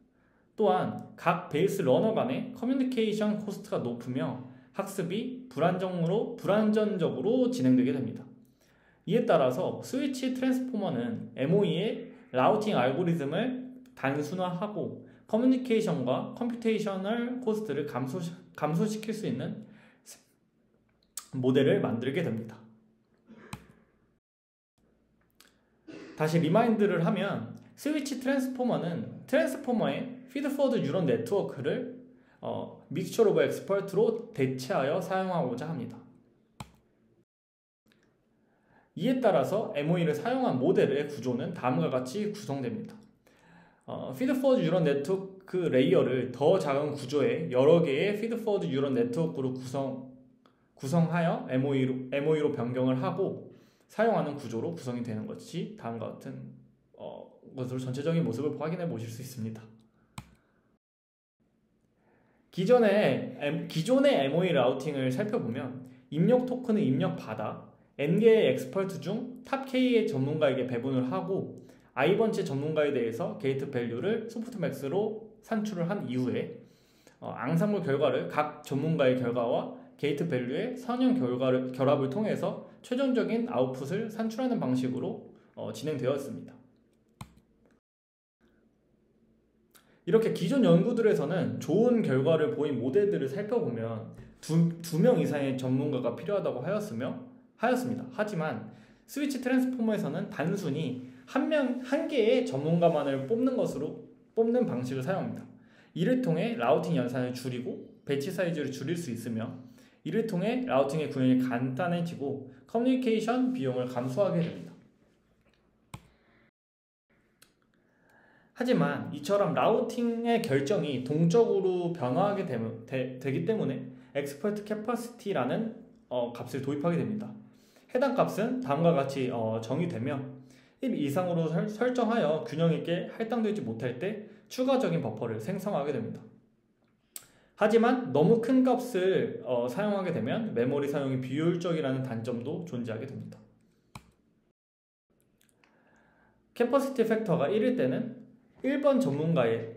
또한 각 베이스 러너 간의 커뮤니케이션 코스트가 높으며 학습이 불안전적으로 진행되게 됩니다. 이에 따라서 스위치 트랜스포머는 MOE의 라우팅 알고리즘을 단순화하고 커뮤니케이션과 컴퓨테이셔널 코스트를 감소시킬 수 있는 모델을 만들게 됩니다. 다시 리마인드를 하면 스위치 트랜스포머는 트랜스포머의 피드포워드 뉴런 네트워크를 믹스처 오브 엑스퍼트로 대체하여 사용하고자 합니다. 이에 따라서 MOE를 사용한 모델의 구조는 다음과 같이 구성됩니다. 피드포워드 뉴런 네트워크 레이어를 더 작은 구조의 여러 개의 피드포워드 뉴런 네트워크로 구성하여 MOE로 변경을 하고 사용하는 구조로 구성이 되는 것이 다음과 같은 것으로 전체적인 모습을 확인해 보실 수 있습니다. 기존의 MOE 라우팅을 살펴보면 입력 토큰의 입력받아 N개의 엑스퍼트 중 탑 K의 전문가에게 배분을 하고 I번째 전문가에 대해서 게이트 밸류를 소프트맥스로 산출을 한 이후에 앙상블 결과를 각 전문가의 결과와 게이트 밸류의 선형 결합을 통해서 최종적인 아웃풋을 산출하는 방식으로 진행되었습니다. 이렇게 기존 연구들에서는 좋은 결과를 보인 모델들을 살펴보면 두 명 이상의 전문가가 필요하다고 하였습니다. 하지만 스위치 트랜스포머에서는 단순히 한 개의 전문가만을 뽑는 방식을 사용합니다. 이를 통해 라우팅 연산을 줄이고 배치 사이즈를 줄일 수 있으며 이를 통해 라우팅의 구현이 간단해지고 커뮤니케이션 비용을 감소하게 됩니다. 하지만 이처럼 라우팅의 결정이 동적으로 변화하게 되기 때문에 expert capacity라는 값을 도입하게 됩니다. 해당 값은 다음과 같이 정의되며 1 이상으로 설정하여 균형 있게 할당되지 못할 때 추가적인 버퍼를 생성하게 됩니다. 하지만 너무 큰 값을 사용하게 되면 메모리 사용이 비효율적이라는 단점도 존재하게 됩니다. 캐퍼시티 팩터가 1일 때는 1번 전문가의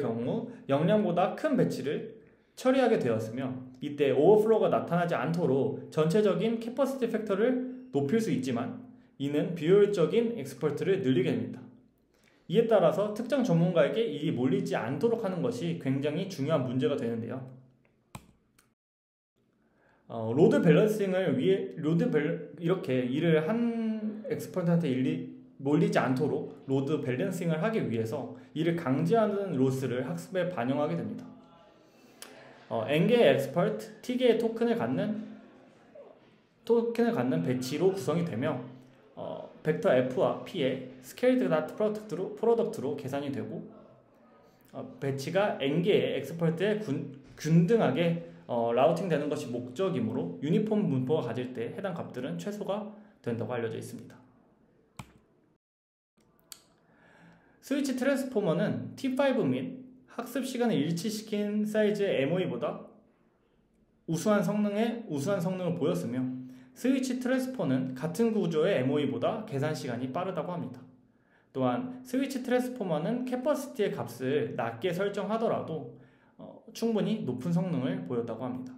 경우 용량보다 큰 배치를 처리하게 되었으며 이때 오버플로우가 나타나지 않도록 전체적인 캐퍼시티 팩터를 높일 수 있지만 이는 비효율적인 엑스퍼트를 늘리게 됩니다. 이에 따라서 특정 전문가에게 일이 몰리지 않도록 하는 것이 굉장히 중요한 문제가 되는데요. 로드 밸런싱을 위해 이렇게 일을 한 엑스퍼트한테 몰리지 않도록 로드 밸런싱을 하기 위해서 이를 강제하는 로스를 학습에 반영하게 됩니다. N개의 엑스퍼트, T개의 토큰을 갖는 배치로 구성이 되며 벡터 F와 P의 스케일드 닷 프로덕트로 계산이 되고 배치가 N개의 엑스퍼트에 균등하게 라우팅 되는 것이 목적이므로 유니폼 문법을 가질 때 해당 값들은 최소가 된다고 알려져 있습니다. 스위치 트랜스포머는 T5 및 학습 시간을 일치시킨 사이즈의 MOE보다 우수한 성능을 보였으며 스위치 트랜스포는 같은 구조의 MOE보다 계산 시간이 빠르다고 합니다. 또한 스위치 트랜스포머는 캐퍼시티의 값을 낮게 설정하더라도 충분히 높은 성능을 보였다고 합니다.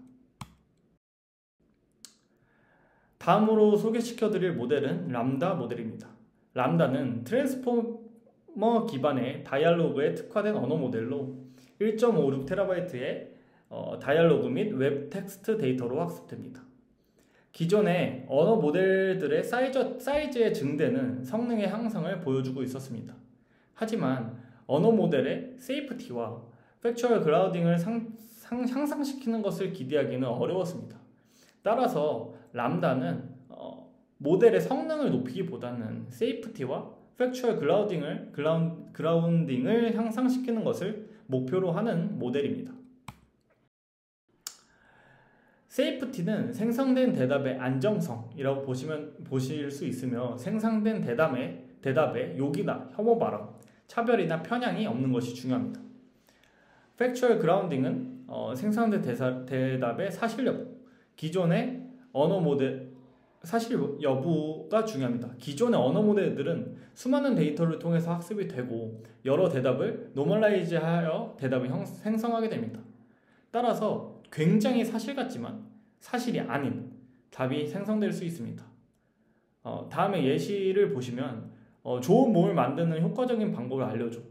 다음으로 소개시켜드릴 모델은 람다 모델입니다. 람다는 트랜스포머 기반의 다이알로그에 특화된 언어 모델로 1.56TB의 다이알로그 및 웹 텍스트 데이터로 학습됩니다. 기존의 언어 모델들의 사이즈의 증대는 성능의 향상을 보여주고 있었습니다. 하지만 언어 모델의 세이프티와 팩추얼 그라우딩을 향상시키는 것을 기대하기는 어려웠습니다. 따라서 람다는 모델의 성능을 높이기보다는 세이프티와 팩추얼 그라운딩을 향상시키는 것을 목표로 하는 모델입니다. 세이프티는 생성된 대답의 안정성이라고 보실 수 있으며 생성된 대답에 욕이나 혐오 발언, 차별이나 편향이 없는 것이 중요합니다. 팩추얼 그라운딩은 생성된 대답의 사실 여부가 중요합니다. 기존의 언어 모델들은 수많은 데이터를 통해서 학습이 되고 여러 대답을 노멀라이즈하여 대답을 생성하게 됩니다. 따라서 굉장히 사실 같지만 사실이 아닌 답이 생성될 수 있습니다. 다음에 예시를 보시면 좋은 몸을 만드는 효과적인 방법을 알려줘.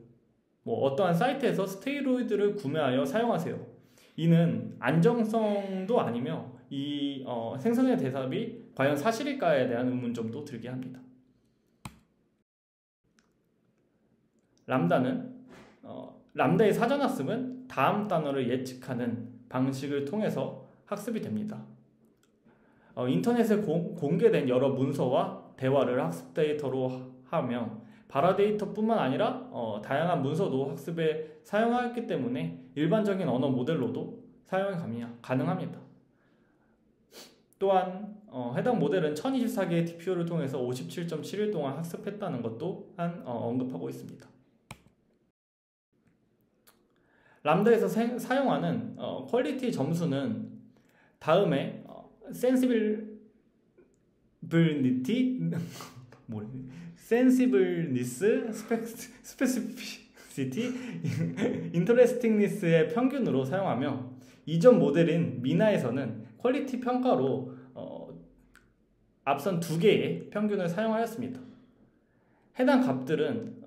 어떠한 사이트에서 스테로이드를 구매하여 사용하세요. 이는 안정성도 아니며 이 생성된 대답이 과연 사실일까에 대한 의문점도 들게 합니다. 람다의 사전학습은 다음 단어를 예측하는 방식을 통해서 학습이 됩니다. 인터넷에 공개된 여러 문서와 대화를 학습 데이터로 하며 발화 데이터뿐만 아니라 다양한 문서도 학습에 사용하였기 때문에 일반적인 언어 모델로도 사용이 가능합니다. 또한 해당 모델은 1024개의 TPU를 통해서 57.7일 동안 학습했다는 것도 언급하고 있습니다. 람다에서 사용하는 퀄리티 점수는 다음에 sensibleness, specificity, interestingness의 평균으로 사용하며 이전 모델인 미나에서는 퀄리티 평가로 앞선 2개의 평균을 사용하였습니다. 해당 값들은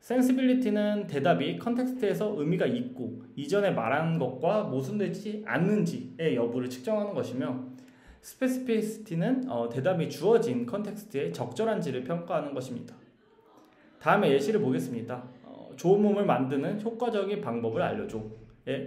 sensibility는 대답이 컨텍스트에서 의미가 있고 이전에 말한 것과 모순되지 않는지의 여부를 측정하는 것이며 스페시피시티는 대답이 주어진 컨텍스트에 적절한지를 평가하는 것입니다. 다음에 예시를 보겠습니다. 좋은 몸을 만드는 효과적인 방법을 알려줘.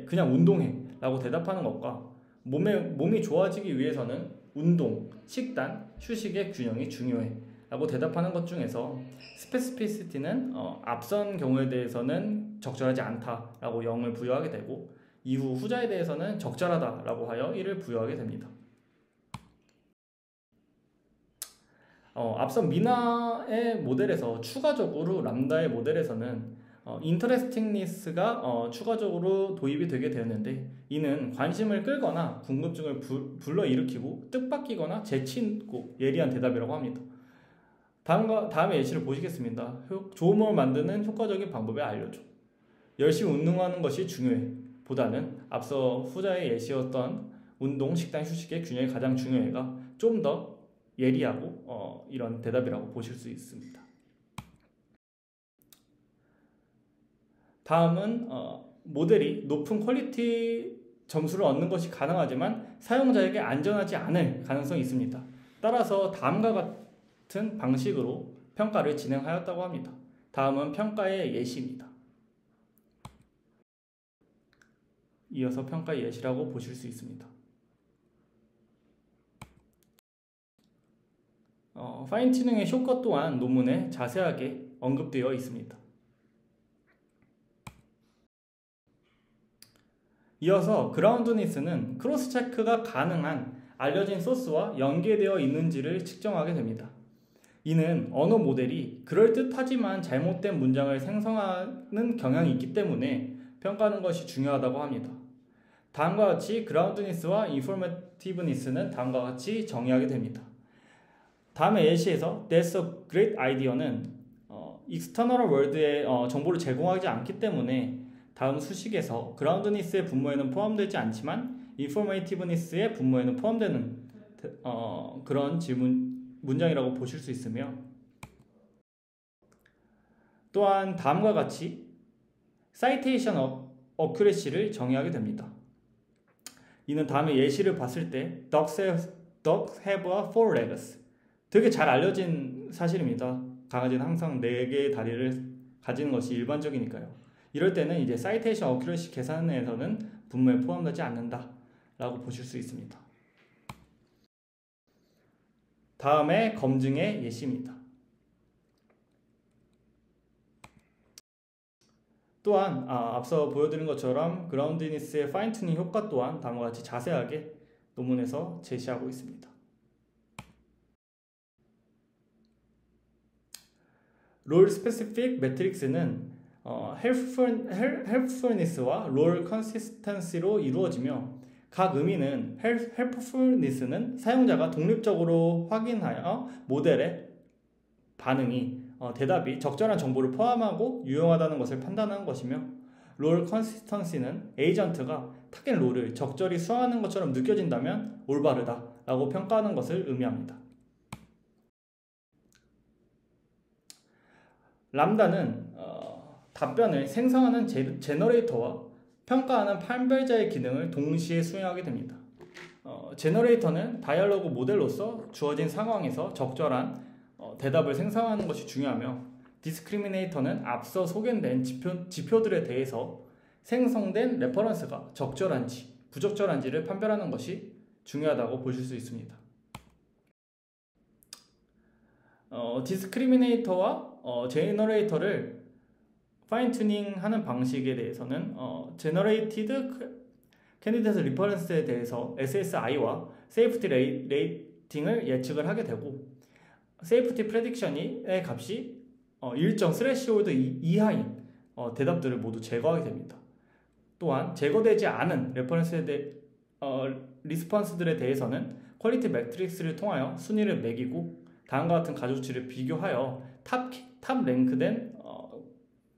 그냥 운동해 라고 대답하는 것과 몸이 좋아지기 위해서는 운동, 식단, 휴식의 균형이 중요해 라고 대답하는 것 중에서 specificity는 앞선 경우에 대해서는 적절하지 않다라고 0을 부여하게 되고 이후 후자에 대해서는 적절하다라고 하여 1을 부여하게 됩니다. 앞선 미나의 모델에서 추가적으로 람다의 모델에서는 interestingness가 추가적으로 도입이 되게 되었는데 이는 관심을 끌거나 궁금증을 불러일으키고 뜻밖이거나 재치 있고 예리한 대답이라고 합니다. 다음의 예시를 보시겠습니다. 좋은 몸을 만드는 효과적인 방법을 알려줘. 열심히 운동하는 것이 중요해 보다는 앞서 후자의 예시였던 운동, 식단, 휴식의 균형이 가장 중요해가 좀 더 예리하고 이런 대답이라고 보실 수 있습니다. 다음은 모델이 높은 퀄리티 점수를 얻는 것이 가능하지만 사용자에게 안전하지 않을 가능성이 있습니다. 따라서 다음과 같은 방식으로 평가를 진행하였다고 합니다. 다음은 평가의 예시입니다. 이어서 평가의 예시라고 보실 수 있습니다. 파인튜닝의 효과 또한 논문에 자세하게 언급되어 있습니다. 이어서 그라운드니스는 크로스 체크가 가능한 알려진 소스와 연계되어 있는지를 측정하게 됩니다. 이는 언어 모델이 그럴듯하지만 잘못된 문장을 생성하는 경향이 있기 때문에 평가하는 것이 중요하다고 합니다. 다음과 같이 그라운드니스와 인포메이티브니스는 다음과 같이 정의하게 됩니다. 다음의 예시에서 That's a great idea는 external world에 정보를 제공하지 않기 때문에 다음 수식에서 그라운드니스의 분모에는 포함되지 않지만 인포메이티브니스의 분모에는 포함되는 그런 문장이라고 보실 수 있으며 또한 다음과 같이 citation accuracy를 정의하게 됩니다. 이는 다음의 예시를 봤을 때 Dogs have 4 legs 되게 잘 알려진 사실입니다. 강아지는 항상 4개의 다리를 가지는 것이 일반적이니까요. 이럴 때는 이제 citation accuracy 계산에서는 분모에 포함되지 않는다 라고 보실 수 있습니다. 다음에 검증의 예시입니다. 또한 앞서 보여드린 것처럼 그라운드니스의 파인튜닝 효과 또한 다음과 같이 자세하게 논문에서 제시하고 있습니다. 롤 스페시픽 매트릭스는 helpfulness와 롤 consistency로 이루어지며 각 의미는 helpfulness는 사용자가 독립적으로 확인하여 모델의 반응이 대답이 적절한 정보를 포함하고 유용하다는 것을 판단하는 것이며 롤 consistency는 에이전트가 타겟 롤을 적절히 수행하는 것처럼 느껴진다면 올바르다 라고 평가하는 것을 의미합니다. 람다는 답변을 생성하는 제너레이터와 평가하는 판별자의 기능을 동시에 수행하게 됩니다. 제너레이터는 다이얼로그 모델로서 주어진 상황에서 적절한 대답을 생성하는 것이 중요하며 디스크리미네이터는 앞서 소개된 지표들에 대해서 생성된 레퍼런스가 적절한지 부적절한지를 판별하는 것이 중요하다고 보실 수 있습니다. 디스크리미네이터와 제너레이터를 파인튜닝하는 방식에 대해서는 제너레이티드 캔디데이트 리퍼런스에 대해서 SSI와 세이프티 레이팅을 예측을 하게 되고 세이프티 프레딕션의 값이 일정 스레시홀드 이하인 대답들을 모두 제거하게 됩니다. 또한 제거되지 않은 리스폰스들에 대해서는 퀄리티 매트릭스를 통하여 순위를 매기고 다음과 같은 가중치를 비교하여 탑 랭크된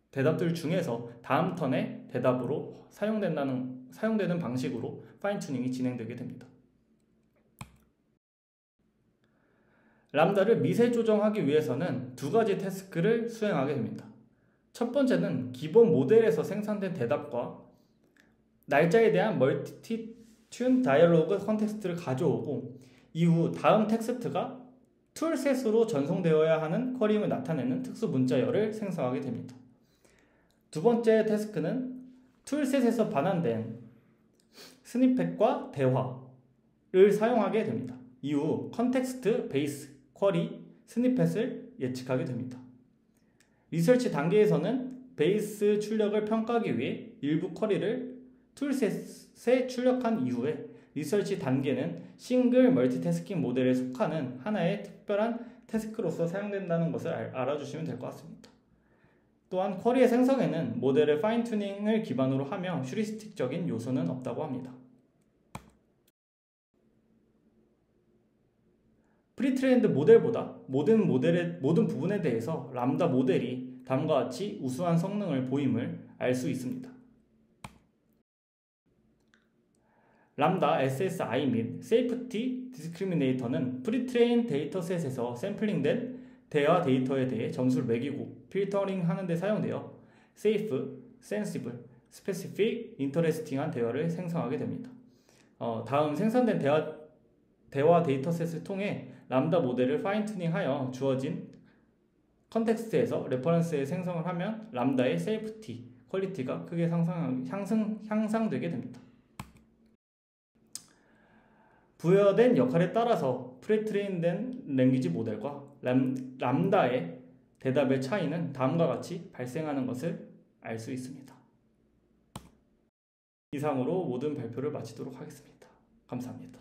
대답들 중에서 다음 턴의 대답으로 사용되는 방식으로 파인튜닝이 진행되게 됩니다. 람다를 미세 조정하기 위해서는 두 가지 태스크를 수행하게 됩니다. 첫 번째는 기본 모델에서 생산된 대답과 날짜에 대한 멀티튠 다이얼로그 컨텍스트를 가져오고 이후 다음 텍스트가 툴셋으로 전송되어야 하는 쿼리임을 나타내는 특수 문자열을 생성하게 됩니다. 두 번째 태스크는 툴셋에서 반환된 스니펫과 대화를 사용하게 됩니다. 이후 컨텍스트 베이스 쿼리 스니펫을 예측하게 됩니다. 리서치 단계에서는 베이스 출력을 평가하기 위해 일부 쿼리를 툴셋에 출력한 이후에 리서치 단계는 싱글 멀티태스킹 모델에 속하는 하나의 특별한 태스크로서 사용된다는 것을 알아주시면 될 것 같습니다. 또한 쿼리의 생성에는 모델의 파인 튜닝을 기반으로 하며 휴리스틱적인 요소는 없다고 합니다. 프리트레인드 모델보다 모든 부분에 대해서 람다 모델이 다음과 같이 우수한 성능을 보임을 알 수 있습니다. 람다 SSI 및 세이프티 디스크리미네이터는 프리트레인 데이터셋에서 샘플링된 대화 데이터에 대해 점수를 매기고 필터링 하는 데 사용되어 세이프, 센시블, 스페시픽, 인터레스팅한 대화를 생성하게 됩니다. 다음 생산된 대화 데이터셋을 통해 람다 모델을 파인 튜닝하여 주어진 컨텍스트에서 레퍼런스에 생성을 하면 람다의 세이프티, 퀄리티가 크게 향상되게 됩니다. 부여된 역할에 따라서 프리트레인된 랭귀지 모델과 람다의 대답의 차이는 다음과 같이 발생하는 것을 알 수 있습니다. 이상으로 모든 발표를 마치도록 하겠습니다. 감사합니다.